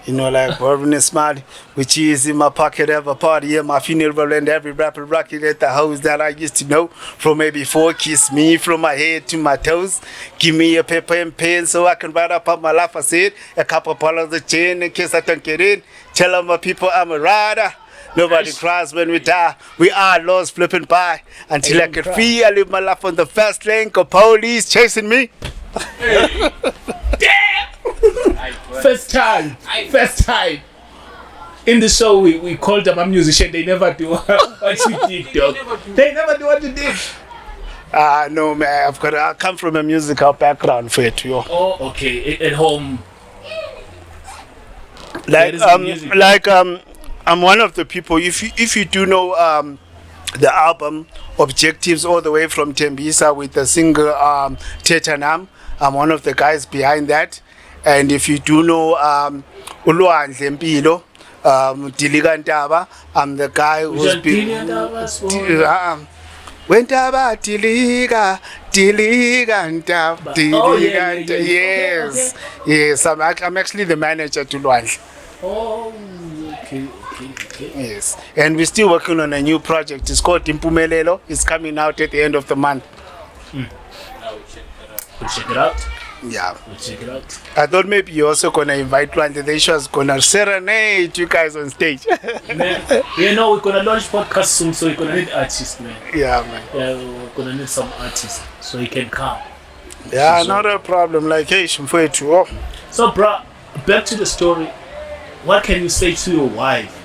you know, like Warren Smart, which is in my pocket ever party at my funeral, and every rapper rocking at the house that I used to know. From maybe 4, kiss me from my head to my toes. Give me a paper and pen so I can write up my life. I said a couple of the chain in case I don't get in. Tell all my people I'm a rider. Nobody cries when we die. We are lost flipping by. Until I can free, I live my life on the fast lane. Cause police chasing me. First time in the show we called them a musician. They never do what you did, dog. They never do what you did. No man, I come from a musical background for it, yo. Oh, okay. At home, Like there is music. I'm one of the people. If you do know the album Objectives all the way from Tembisa with the single Tetanam, I'm one of the guys behind that. And if you do know Ulwandle Mpilo, Diliga Ntaba, I'm the guy who's been Wentaba Diliga Ntaba Diliga Ntaba. Yes, I'm actually the manager to Lwandle. Oh, okay. Yes, and we're still working on a new project. It's called Impumelelo. It's coming out at the end of the month. We'll check it out. Yeah. We'll check it out. I thought maybe you're also gonna invite Lwandle. They was gonna serenade you guys on stage. Man, you know, we're gonna launch podcast soon, so we're gonna need artists, man. Yeah, man. Yeah, we're gonna need some artists so he can come. Yeah, not a problem. Like, hey, Shmfwetu. So, bro, back to the story. What can you say to your wife,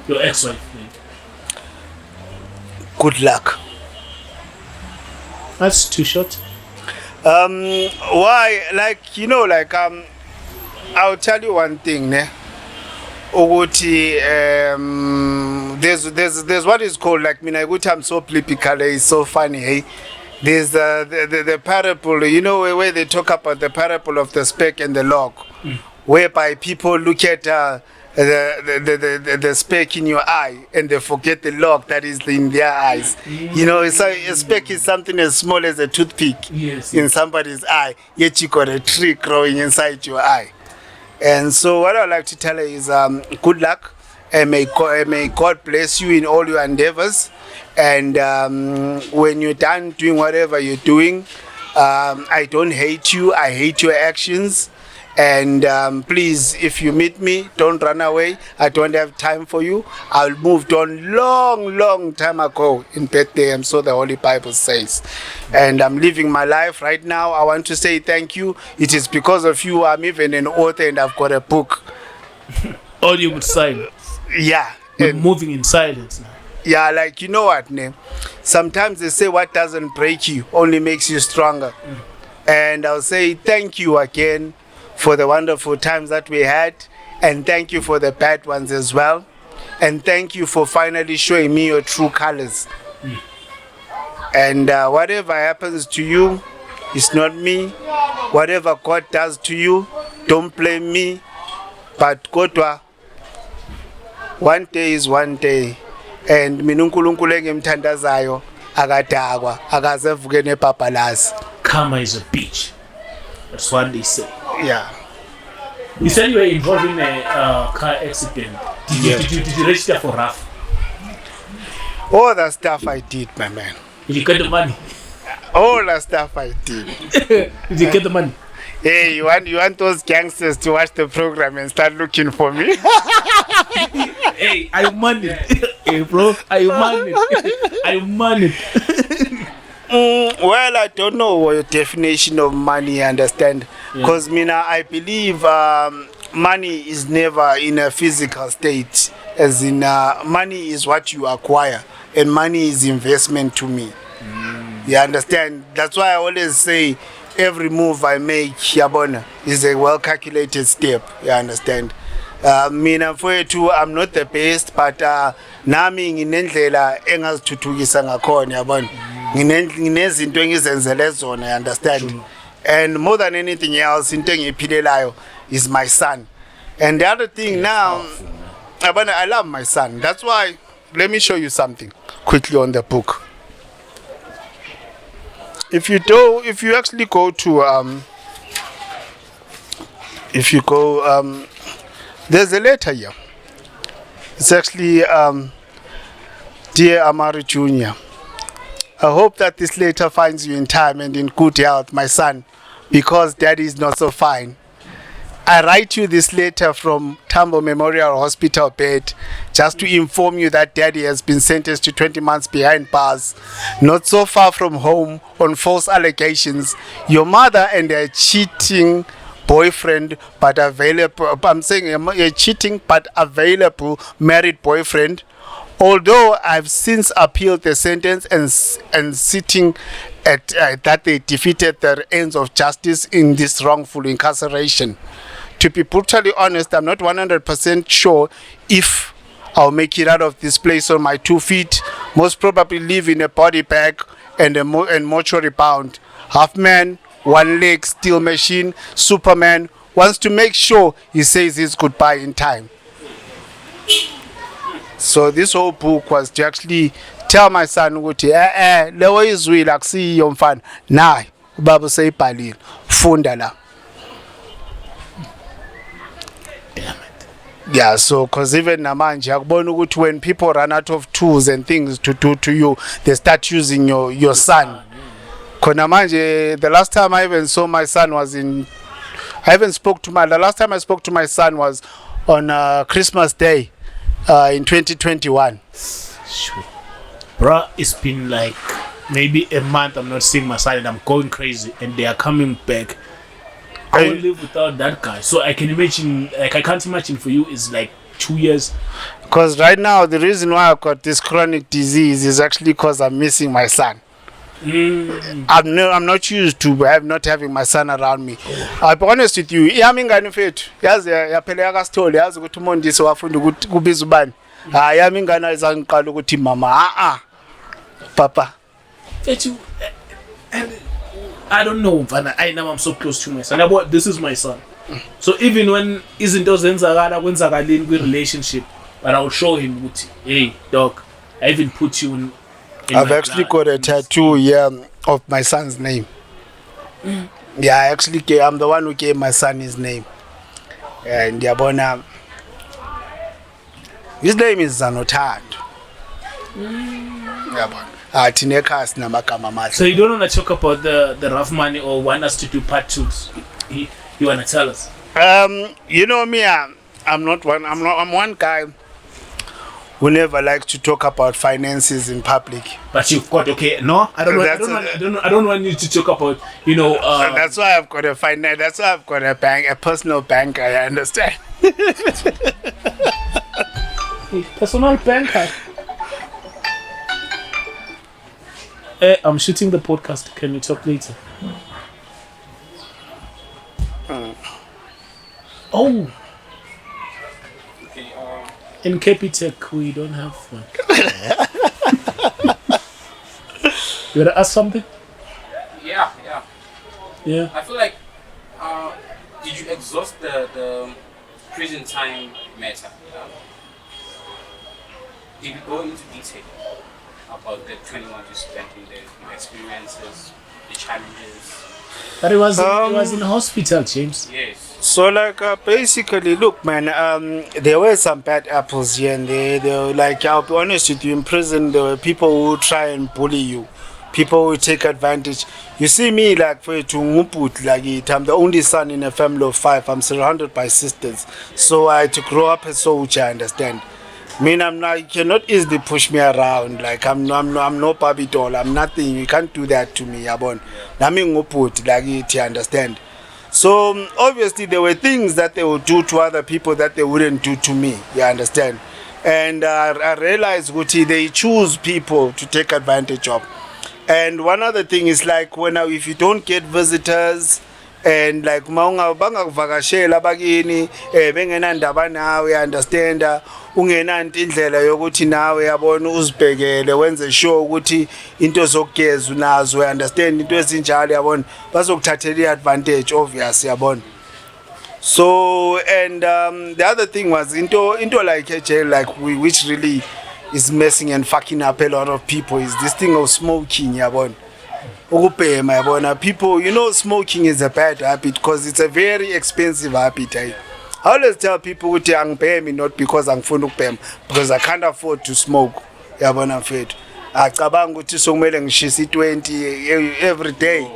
your ex-wife? Man? Good luck. That's too short. Why? Like, you know, like I'll tell you one thing, ne. Ukuthi there's what is called, like, I'm so political, it's so funny, hey. There's the parable, you know, where they talk about the parable of the speck and the log, whereby people look at the speck in your eye and they forget the log that is in their eyes. You know, a speck is something as small as a toothpick in somebody's eye, yet you got a tree growing inside your eye. And so what I'd like to tell her is good luck, and may God bless you in all your endeavors. And when you're done doing whatever you're doing, I don't hate you, I hate your actions. And please, if you meet me, don't run away. I don't have time for you. I moved on long time ago in Bethlehem, so the Holy Bible says. And I'm living my life right now. I want to say thank you. It is because of you I'm even an author and I've got a book. Audio with silence. Yeah. We're And moving in silence now. yeah, like, you know what, ne? Sometimes they say what doesn't break you only makes you stronger. And I'll say thank you again for the wonderful times that we had, and thank you for the bad ones as well, and thank you for finally showing me your true colors. And whatever happens to you, it's not me. Whatever God does to you, don't blame me. But kodwa, one day is one day, and mina uNkulunkulu engimthandazayo akadakwa, akazevuke nepapalazi. Karma is a bitch. That's what they say. Yeah. You said you were involved in a car accident. Did you register for RAF? All the stuff I did, my man. Did you get the money? All the stuff I did. Did you get the money? Hey, you want those gangsters to watch the program and start looking for me? Hey, I money. Hey, bro, I money. I money. Well, I don't know your definition of money, understand? Because I believe money is never in a physical state. As in, money is what you acquire, and money is investment to me. You understand? That's why I always say every move I make, yabona, is a well-calculated step. You understand? Mfowethu, I'm not the best, but nami nginendlela engazithuthukisa ngakhona, yabona. Nginezinto engizenzele zona, you understand? And more than anything else, into engiyiphilelayo is my son. And the other thing now, I love my son. That's why, let me show you something quickly on the book. If you actually go to there's a letter here. It's actually Dear Amari Jr. I hope that this letter finds you in time and in good health, my son, because daddy is not so fine. I write you this letter from Tambo Memorial Hospital bed just to inform you that daddy has been sentenced to 20 months behind bars, not so far from home on false allegations. Your mother and her cheating boyfriend, but available, I'm saying a cheating but available married boyfriend. Although I've since appealed the sentence and sitting at that they defeated the ends of justice in this wrongful incarceration. To be brutally honest, I'm not 100% sure if I'll make it out of this place on my 2 feet. Most probably live in a body bag and mortuary bound. Half man, one leg, steel machine, Superman wants to make sure he says his goodbye in time. So this whole book was to actually tell my son ukuthi lewo izwi la kusiyo mfana nayi ubaba useyibhalile funda la. Damn it. Yeah, so because even namanje akubona ukuthi when people run out of tools and things to do to you, they start using your son. Khona manje the last time I even saw my son was the last time I spoke to my son was on Christmas Day. In 2021. Sure. Bro, it's been like maybe a month I'm not seeing my son and I'm going crazy and they are coming back. I won't live without that guy. So I can imagine, like I can't imagine for you is like 2 years. Because right now the reason why I've got this chronic disease is actually because I'm missing my son. I'm not used to not having my son around me. I'll be honest with you. Yami ingane mfethu yazi yaphela yakasithole yazi ukuthi uMondisi wafunda ukuthi kubiza ubani. Yami ingane ayizangiqala ukuthi mama papa. Mfethu, and I don't know, mfana. I know I'm so close to my son. This is my son. So even when izinto zenzakala kwenzakalini kwi relationship, but I'll show him ukuthi hey dog, I even put you in I've actually got a tattoo here of my son's name. Yeah, I'm the one who gave my son his name. And yabona, his name is Zanothando. Yabona. Tinekas namagama mahle. So you don't want to talk about the rough money or want us to do part 2s? You want to tell us? You know me, I'm not one. I'm one guy who never likes to talk about finances in public. But you've got okay. No, I don't want. I don't want you to talk about. That's why I've got a finance. That's why I've got a personal banker. I understand. Personal banker. I'm shooting the podcast. Can we talk later? Oh, Okay, in Capitec we don't have one. You wanna ask something? yeah. Yeah. I feel like, did you exhaust the prison time matter? Did you go into detail about the 21 you spent in there, your experiences, the challenges? But it was in hospital, James. Yes. So like basically, look, man. There were some bad apples here and there. There were, like, I'll be honest with you, in prison there were people who try and bully you, people who take advantage. You see me, like, for to nguput, like it. I'm the only son in a family of 5. I'm surrounded by sisters, so I had to grow up a soldier. Understand? I mean, I'm not. You cannot easily push me around. Like I'm no Barbie doll. I'm nothing. You can't do that to me, Yabon. Nami nguput, like it. You understand? So obviously there were things that they would do to other people that they wouldn't do to me. You understand? And I realized Guti, they choose people to take advantage of. And one other thing is like if you don't get visitors and like bangakuvakashela bakini bengenandaba nawe, understand, ungenanto indlela yokuthi nawe yabona uzibhekele wenze sure ukuthi into zokugeza unazo, understand, into ezinjalo yabona bazokuthathela advantage, obvious, yabona. So and the other thing was into like a jail, like which really is messing and fucking up a lot of people, is this thing of smoking, yabona. Ukubhema, yabona. People, smoking is a bad habit because it's a very expensive habit. I always tell people ukuthi angibhemi not because angifuna ukubhema, because I can't afford to smoke, yabona mfethu. Acabanga ukuthi sokumele ngishisa i20 every day.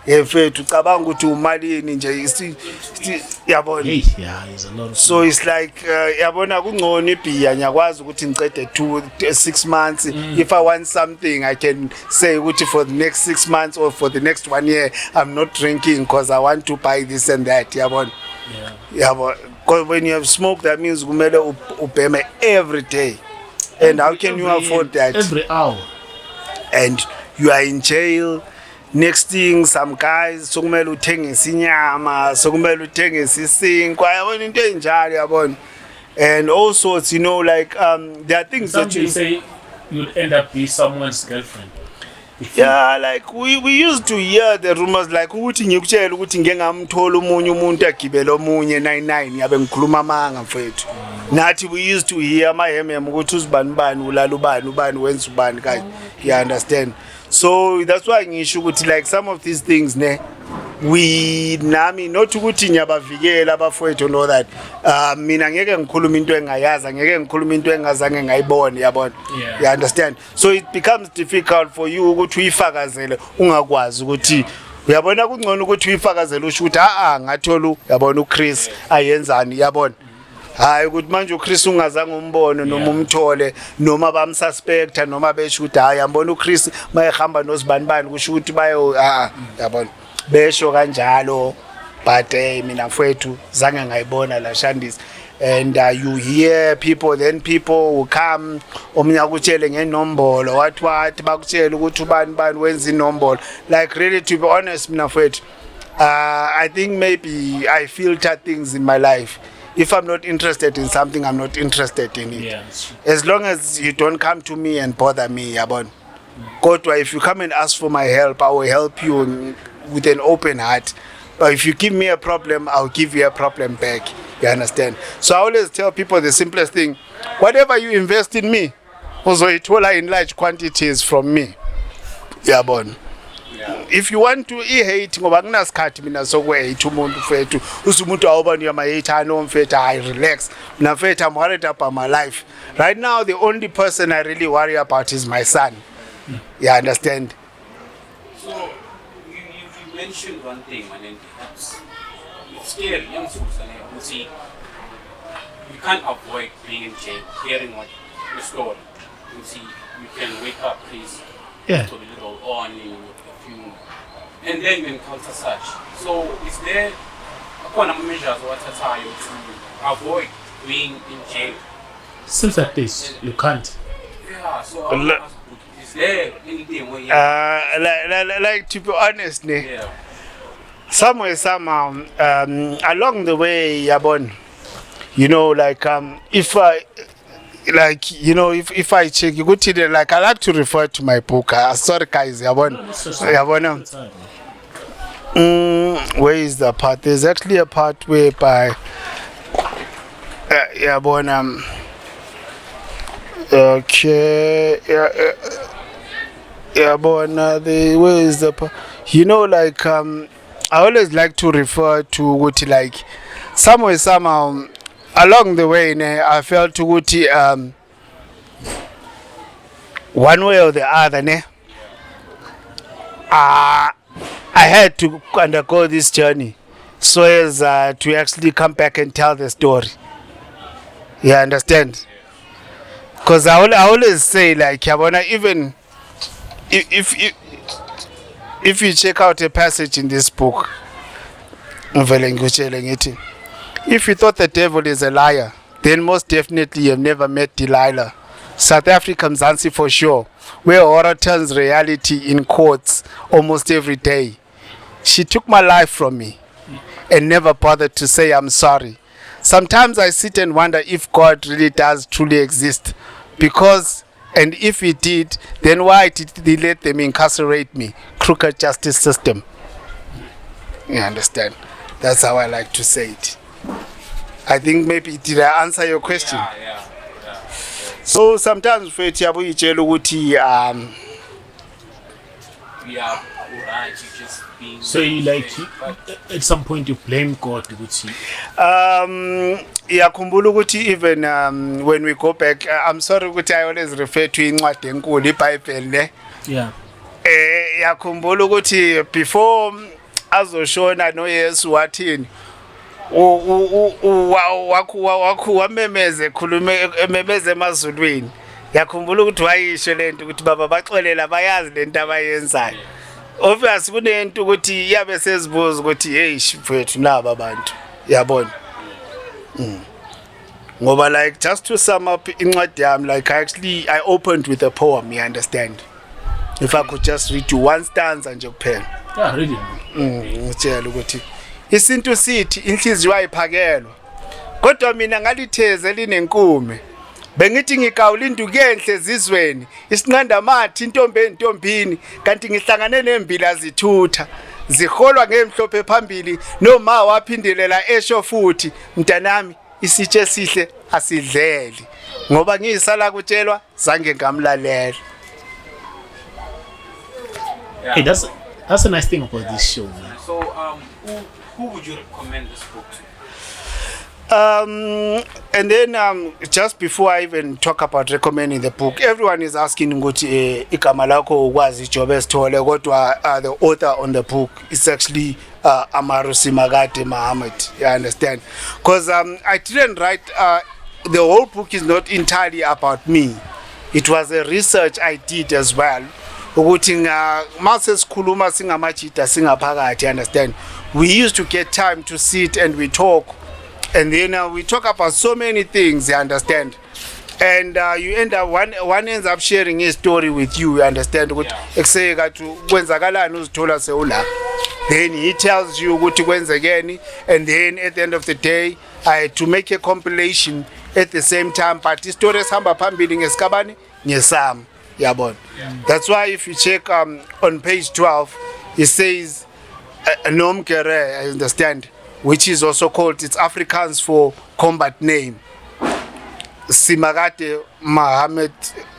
Mfethu ucabanga ukuthi umalini nje yabona. Yeah, it's a lot of. So it's like yabona kungcono ibhiya ngiyakwazi ukuthi ngicede 6 months. If I want something I can say ukuthi for the next 6 months or for the next 1 year I'm not drinking because I want to buy this and that, yabona. Yeah, because when you have smoke, that means kumele ubheme every day. And how can you afford that? Every hour. And you are in jail. Next thing, some guys sokumele uthengise inyama, sokumele uthengise isinkwa, yabona into enjalo, yabona. And also, like there are things Some that you say you'll end up being someone's girlfriend. Yeah, like we used to hear the rumors like ukuthi ngikutshela ukuthi ngengamthola umunye umuntu agibele omunye 99 yabe ngikhuluma amanga mfethu. Nathi we used to hear amahemem ukuthi uzibani ulala ubani wenza ubani kanje. You understand? So that's why ngisho ukuthi like some of these things we nami not ukuthi ngiyabavikela abafowethu know that mina ngeke ngikhuluma into engayazi, ngeke ngikhuluma into engazange ngayibona, yabona. You understand? So it becomes difficult for you ukuthi uyifakazele ungakwazi ukuthi uyabona kungcono ukuthi uyifakazele usho ukuthi ngathola yabona uChris ayenzani, yabona. Hayi ukuthi manje uChris ungazange umbone noma umthole noma bamsuspecta noma besho ukuthi yabona uChris mayehamba nozibani kusho ukuthi bayo yabona besho kanjalo. But mina mfowethu zange ngayibona la Shandis. And you hear people, then people will come omnye akutshele ngenombolo what bakutshela ukuthi ubani wenza inombolo. Like really, to be honest, mina mfowethu, I think maybe I filter things in my life. If I'm not interested in something, I'm not interested in it. As long as you don't come to me and bother me, yabona. Kodwa if you come and ask for my help, I will help you with an open heart. But if you give me a problem, I'll give you a problem back. You understand? So I always tell people the simplest thing: whatever you invest in me, also it will in large quantities from me. Yabona. If you want to hate ngoba kunasikhathi mina sokuhate umuntu mfethu usumuntu awubani yama-hate no mfethu I relax mina mfethu I'm worried about my life right now. The only person I really worry about is my son. You understand? So you mentioned one thing, and then perhaps if scary. You see, you can't avoid being in jail, hearing what the story. You see, you can wake up, please, Yeah. to a little on in a few, and then you encounter such. So, is there measures what time to avoid being in jail? Seems like this, you can't. Yeah, so is there anything where you Like to be honest, ne, yeah. somewhere somehow along the way, yabon, you know, like if I like, you know, if I check you go to the, like, I like to refer to my book, sorry guys, yabon, yabon. Where is the part? There's actually a part whereby yabon, okay, yabon, the where is the part? You know, like I always like to refer to what, like, somewhere somehow along the way, ne, I felt to what one way or the other, ne, I had to undergo this journey so as to actually come back and tell the story. You understand? Because I always say, like, yabona, even if you check out a passage in this book, if you thought the devil is a liar, then most definitely you've never met Delilah. South Africa, Mzansi for sure, where horror turns reality in courts almost every day. She took my life from me and never bothered to say I'm sorry. Sometimes I sit and wonder if God really does truly exist. Because, and if he did, then why did he let them incarcerate me? Crooked justice system. You understand? That's how I like to say it. I think maybe, did I answer your question? Yeah. So sometimes mfethu yabo itshela ukuthi We are alright, you just being So you like, at some point you blame God, would see. iyakhumbula ukuthi even when we go back, I'm sorry ukuthi I always refer to incwadi enkulu iBhayibheli ne. Yeah. Iyakhumbula ukuthi before azoshona noYesu wathini, wakhu wamemeze khulume ememeze emazulwini. Yakhumbula ukuthi wayisho lento ukuthi baba baxolela bayazi lento abayenzayo. Obviously kunento ukuthi yabe sezibuza ukuthi hey mfethu naba abantu yabona. Ngoba, like, just to sum up incwadi yami, like, I opened with a poem, you understand? If I could just read you one stanza nje kuphela. Yeah, really. Ngitshela ukuthi isintu sithi inhliziyo ayiphakelwa. Kodwa mina ngalitheze linenkume. Bengithi ngigawula induku enhle ezizweni, isinqanda mathi intombi entombini, kanti ngihlangane nembila zithutha. Ziholwa ngemhlophe phambili, noma waphindelela esho futhi, mntanami isitshe esihle asidleli. Ngoba ngiyisala kutshelwa zange ngamlalela. Yeah. Hey, that's a nice thing about this show, man. So, who would you recommend this book to? And then just before I even talk about recommending the book, everyone is asking ukuthi igama lakho ukwazi Jobe Sithole, kodwa the author on the book is actually Amaru Simagate Mohammed. You understand? Because I didn't write, the whole book is not entirely about me. It was a research I did as well. Ukuthi mase sikhuluma singamajita singaphakathi, understand? We used to get time to sit and we talk, and then we talk about so many things, you understand? And you end up, one ends up sharing his story with you understand? Ukuthi ekuseka kwenzakalani uzithola sewula. Then he tells you ukuthi kwenzekeni, and then at the end of the day I had to make a compilation at the same time, but story esihamba phambili ngesikabani ngesami. Yabon. That's why if you check on page 12, it says Nom Kere, I understand, which is also called, it's Afrikaans for combat name. Simagate Mohammed,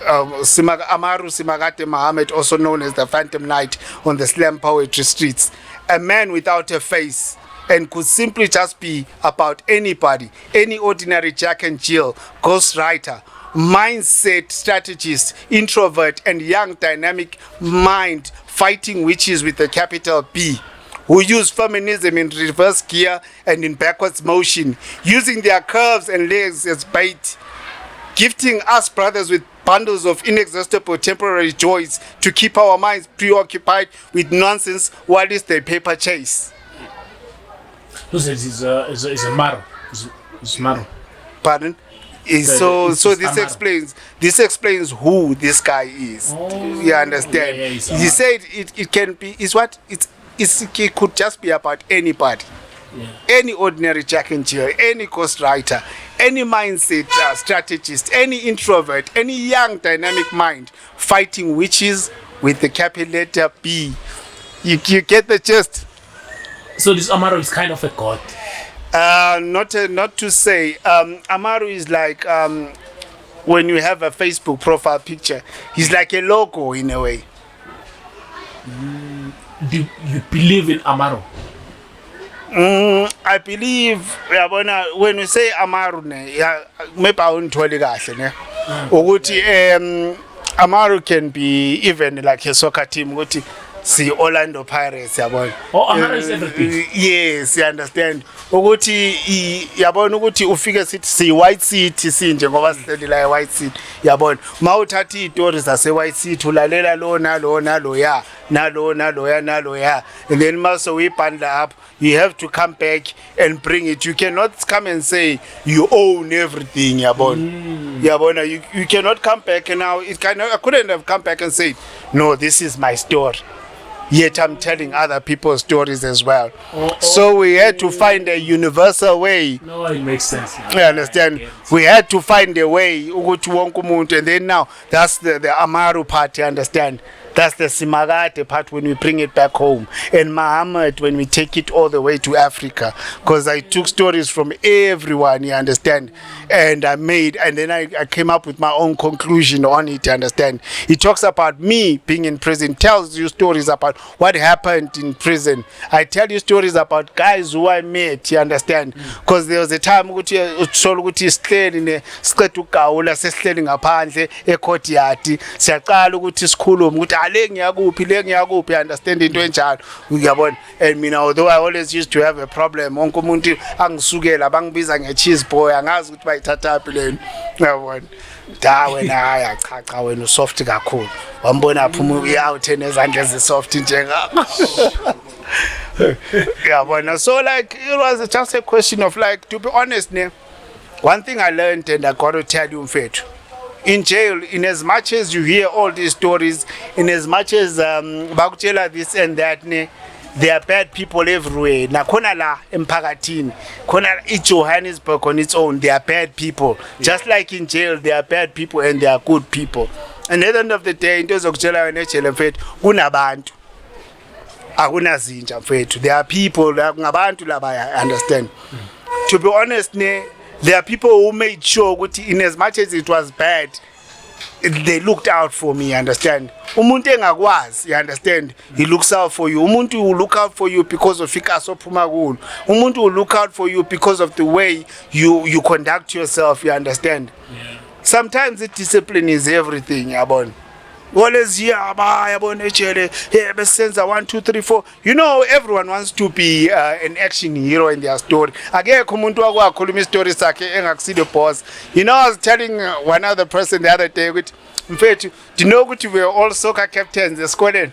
Amaru Simagate Mohammed, also known as the Phantom Knight on the slam poetry streets. A man without a face, and could simply just be about anybody, any ordinary Jack and Jill, ghostwriter, mindset strategist, introvert, and young dynamic mind fighting witches with a capital B. who use feminism in reverse gear and in backwards motion, using their curves and legs as bait, gifting us brothers with bundles of inexhaustible temporary joys to keep our minds preoccupied with nonsense whilst they paper chase. Who says is a maro? Is maro? Pardon? So this explains who this guy is. You understand? Yeah, he said it can be it could just be about anybody. Yeah. Any ordinary Jack and Jill, any ghostwriter, any mindset strategist, any introvert, any young dynamic mind fighting witches with the capital letter B. You get the gist? So this Amaro is kind of a god. Not to say. Amaru is like when you have a Facebook profile picture, he's like a logo in a way. Do you believe in Amaro? I believe when we say Amaru maybe I won't tell you guys. Amaru can be even like a soccer team. See Orlando Pirates, yabona. Oh, Amaro is everything. Yes, you understand. Ukuthi yabona ukuthi ufike sithi si White City sinje ngoba sihleli la White City yabona. Mawuthatha izitori zase White City ulalela lo nalo ya. And then mase uyibhandla up, you have to come back and bring it. You cannot come and say you own everything, yabona. Yabona, you cannot come back and now I couldn't have come back and say no, this is my story. Yet I'm telling other people's stories as well. So we had to find a universal way. No, it makes sense. You understand? We had to find a way. And then now, that's the Amaru part, you understand? That's the Simagate part when we bring it back home. And Muhammad when we take it all the way to Africa. Because I took stories from everyone, you understand? And then I came up with my own conclusion on it, you understand? He talks about me being in prison, tells you stories about what happened in prison. I tell you stories about guys who I met, you understand? Because there was a time ukuthi sihleli siqeda ukugawula sesihleli ngaphandle ecourtyard siyaqala ukuthi sikhulume ukuthi le ngiyakuphi understand into enjalo uyabona. And mina although I always used to have a problem wonke umuntu angisukela bangibiza ngecheese boy angazi ukuthi bayithathaphi leni uyabona. Da wena haya chacha wena soft kakhulu wambona phuma out nezandla ezisoft njengakho. Yabona. So like it was just a question of like, to be honest, one thing I learned and I got to tell you mfethu, in jail, in as much as you hear all these stories, in as much as bakutshela this and that, there are bad people everywhere. Nakhona la emphakathini, khona iJohannesburg on its own, there are bad people. Just like in jail, there are bad people and there are good people. And at the end of the day, into zokutshela wena ejele mfethu kunabantu. Akunazinja mfethu. There are people, ngabantu laba, I understand. To be honest, there are people who made sure that in as much as it was bad, they looked out for me, understand? Umuntu engakwazi, you understand? He looks out for you. Umuntu will look out for you because of ikaso phuma kulo. Umuntu will look out for you because of the way you conduct yourself, you understand? Yeah. Sometimes the discipline is everything, yabona. Always here, yabona ejele, hey, besenza 1 2 3 4. You know, everyone wants to be an action hero in their story. Akekho umuntu wakwakhuluma istory sakhe engakusile boss. You know, I was telling one other person the other day with mfethu, do you know ukuthi we are all soccer captains esikoleni?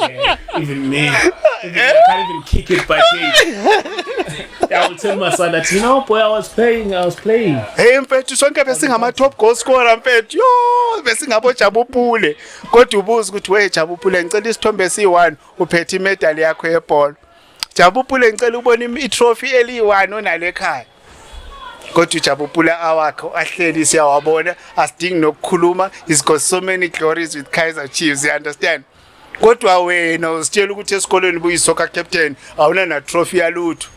Yeah, even me. I can't even kick it by team. I will tell my son that, you know, boy, I was playing. Hey mfethu, sonke besingama top goal scorer mfethu. Yo, besingabo Jabupule. Kodwa ubuza ukuthi we Jabupule ngicela isithombe esi1 uphethe imedal yakho yebhola. Jabupule ngicela ubone itrophy eli1 onale ekhaya. Kodwa Jabupula awakho ahleli siyawabona asidingi nokukhuluma. He's got so many glories with Kaizer Chiefs, you understand? Kodwa wena usitshela ukuthi esikoleni buyisoccer captain awuna na trophy yalutho.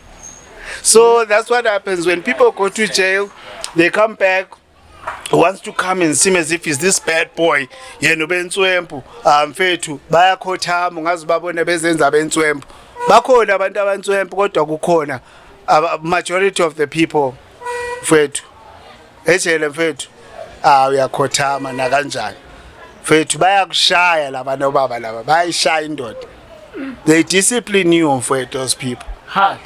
So that's what happens when people go to jail. They come back, wants to come and seem as if he's this bad boy. Yena bentswempu mfethu bayakhothama ungazi babone bezenza bentswempu. Bakhona abantu abantswempu kodwa kukhona majority of the people mfethu ejele mfethu uyakhothama na kanjani mfethu bayakushaya laba nobaba laba bayishaya indoda They discipline you for those people. Hard.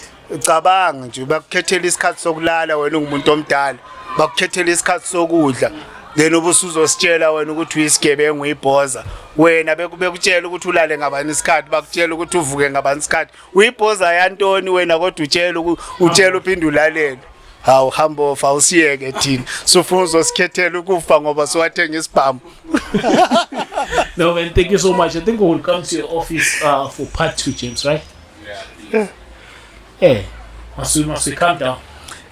Cabanga nje bakukhethela isikhathi sokulala wena ungumuntu omdala. Bakukhethela isikhathi sokudla. Then ubusuzositshela wena ukuthi uyisigebengu uyibhoza. Wena bekutshela ukuthi ulale ngabani isikhathi, bakutshela ukuthi uvuke ngabani isikhathi. Uyibhoza yantoni wena kodwa utshela uphinde ulalele. Hawu hamba ofa awusiyeke thina. Sufuna uzosikhethela ukufa ngoba siwathenga isibhamu. No man, thank you so much. I think we will come to your office for part 2, James, right? Yeah. Hey, must we calm down?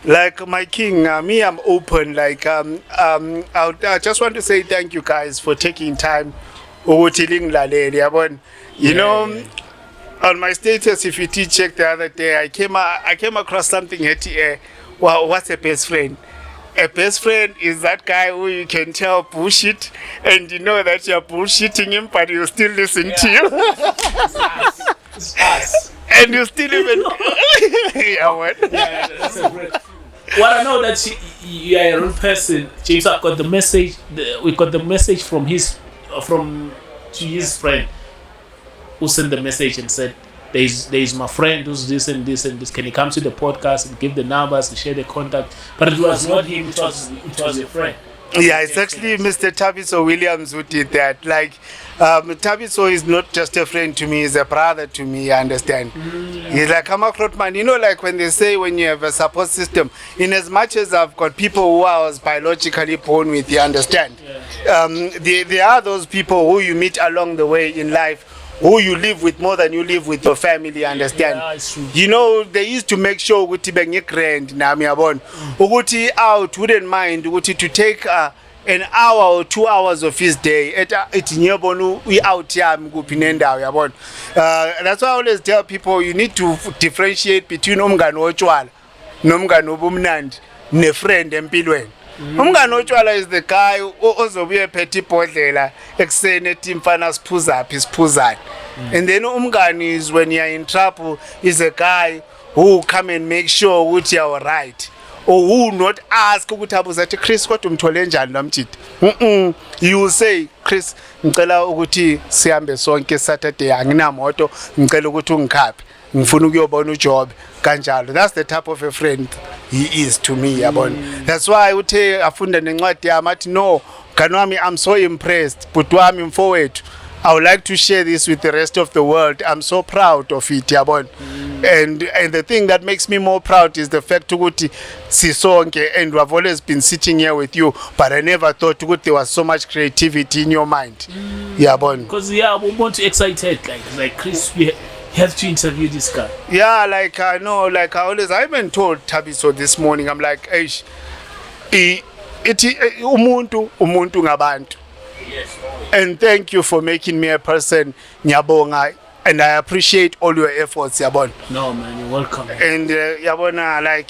Like my king, me, I'm open. Like I just want to say thank you guys for taking time. You know, on my status, if you did check the other day, I came across something at well, what's a best friend? A best friend is that guy who you can tell bullshit, and you know that you're bullshitting him, but he'll still listen to you. It's us. And you still even yeah, what? Yeah, that's a great. What I know that you are a real person, James. I got the message. We got the message from his friend, who sent the message and said, "There's my friend who's this and this and this. Can he come to the podcast and give the numbers and share the contact?" But it was not him. It was your friend. Yeah, it's actually Mr. Tabiso Williams who did that. Like, Tabiso is not just a friend to me; he's a brother to me. You understand? He's like I'm a man. You know, like when they say when you have a support system. In as much as I've got people who I was biologically born with, you understand? Yeah. There are those people who you meet along the way in life, who you live with more than you live with your family, understand? Yeah, it's true. You know, they used to make sure ukuthi bengigrand nami yabona ukuthi out wouldn't mind ukuthi to take an hour or 2 hours of his day ethi ngiyabona we out yami kuphi nendawo yabona. That's why I always tell people you need to differentiate between umngani otshwala nomngani obumnandi ne friend empilweni. Umngani otshwala is the guy ozobuye ephethe ibhodlela eksene ethi mfana siphuzaphi. And then umngani is when you are in trouble is a guy who will come and make sure ukuthi you are right, or who will not ask ukuthi abuzathi Chris kodwa umthole njani nomjidi. You will say Chris ngicela ukuthi sihambe sonke Saturday anginamoto ngicela ukuthi ungikhaphe ngifuna ukuyobona uJob kanjalo. That's the type of a friend he is to me yabona. That's why uthe afunda nencwadi yami athi no kanwami I'm so impressed but wami mfowethu I would like to share this with the rest of the world. I'm so proud of it yabona. And the thing that makes me more proud is the fact ukuthi sisonke and we have always been sitting here with you, but I never thought ukuthi there was so much creativity in your mind. Yabona. Because we want to excited like Chris, we have to interview this guy. Yeah, like I know, like I even told Tabiso this morning, I'm like, ithi umuntu ngabantu. Yes. And thank you for making me a person, Nyabonga, and I appreciate all your efforts, Yabon. No man, you're welcome. And Yabona, like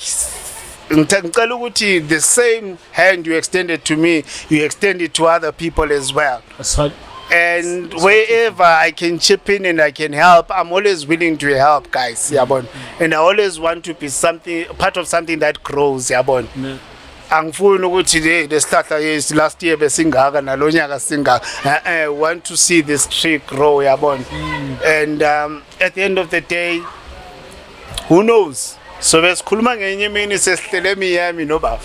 ngicela ukuthi the same hand you extended to me, you extended to other people as well. That's hard. And wherever I can chip in and I can help, I'm always willing to help, guys, Yabon. And I always want to be part of something that grows, Yabon. Angifuni ukuthi lesihlahla yes last year besingaka nalonyaka singaka. I want to see this tree grow, yabona. And at the end of the day, who knows? So besikhuluma ngenye imini sesihlele miyami nobaba.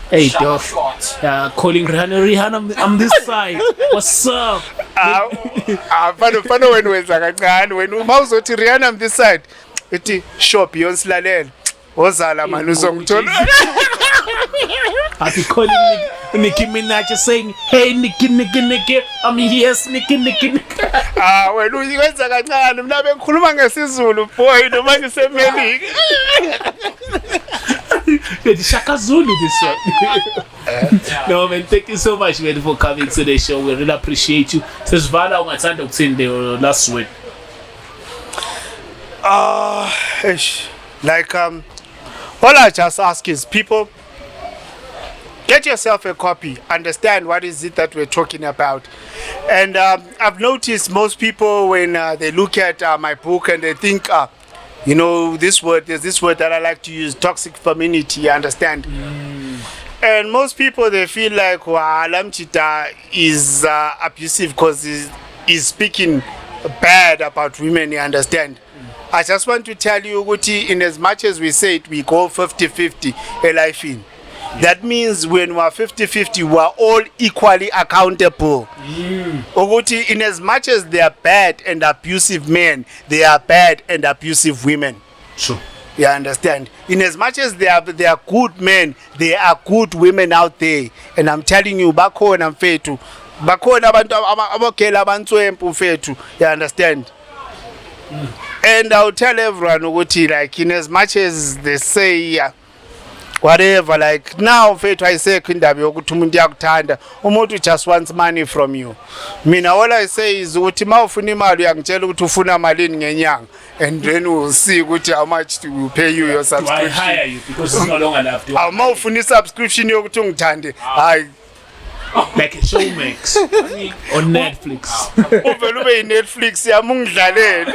Hey, dog. Calling Rihanna, I'm this side. What's up? Fana wena wenza kancane wena uma uzothi Rihanna I'm this side. Ethi shop yonsilalela. Ozala man uzongithola. I've calling Nicki Minaj saying, "Hey Nicki, I'm yes Nicki." Wena uyenza kancane mina bengikhuluma ngesizulu boy noma ngisemelika. Shaka Zulu this one. No man, thank you so much man for coming to the show. We really appreciate you. Sesivana ungathanda ukuthini the last word. Like all I just ask is people, get yourself a copy, understand what is it that we're talking about. And I've noticed most people when they look at my book and they think you know, there's this word that I like to use, toxic femininity, you understand? And most people, they feel like, wow, Lamchita is abusive because is speaking bad about women, you understand? I just want to tell you, Uguti, in as much as we say it, we go 50-50 a life in. That means when we are 50-50, we are all equally accountable. Uguti, in as much as they are bad and abusive men, they are bad and abusive women. Sure. You understand? In as much as they are good men, there are good women out there. And I'm telling you, bakhona mfethu, bakhona abantu abogela abantswempu mfethu. You understand? And I'll tell everyone, ukuthi, like, in as much as they say whatever, like now mfethu ayisekho indaba yokuthi umuntu uyakuthanda, umuntu just wants money from you. Mina all I say is ukuthi mawufuna imali uyangitshela ukuthi ufuna malini ngenyanga, and then we'll see ukuthi how much to pay you your subscription. Do I hire you because it's no longer enough to Mawufuna subscription yokuthi ungithande, hayi like a Showmax on Netflix. uvela ube Netflix yami ungidlalele.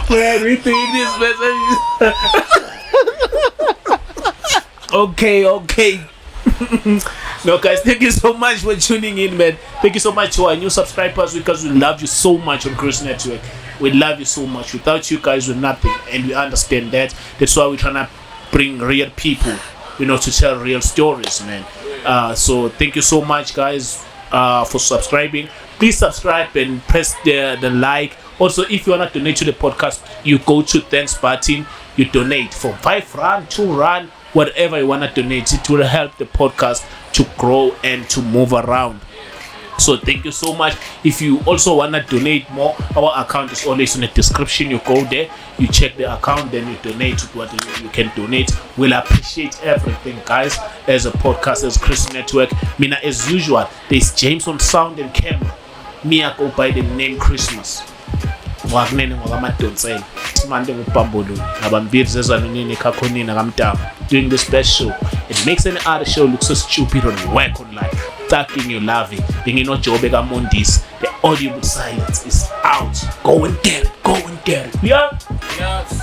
When we think this message. Okay. No, guys, thank you so much for tuning in, man. Thank you so much to our new subscribers, because we love you so much on Chris Network. We love you so much. Without you guys, we're nothing, and we understand that. That's why we're trying to bring real people, to tell real stories, man. So thank you so much, guys, for subscribing. Please subscribe and press the like. Also, if you want to donate to the podcast, you go to thanks button, you donate for R5, R2, whatever you want to donate. It will help the podcast to grow and to move around. So thank you so much. If you also want to donate more, our account is always in the description. You go there, you check the account, then you donate what you can donate. We'll appreciate everything, guys. As a podcast, as Chris Network, Mina, as usual, there's James on sound and camera. Me, I go by the name Christmas. Doing this best show. It makes any other show look so stupid on work online. Talking you love it. Being not your bigger mondis. The audible silence is out. Go and get it. Yeah. Yes.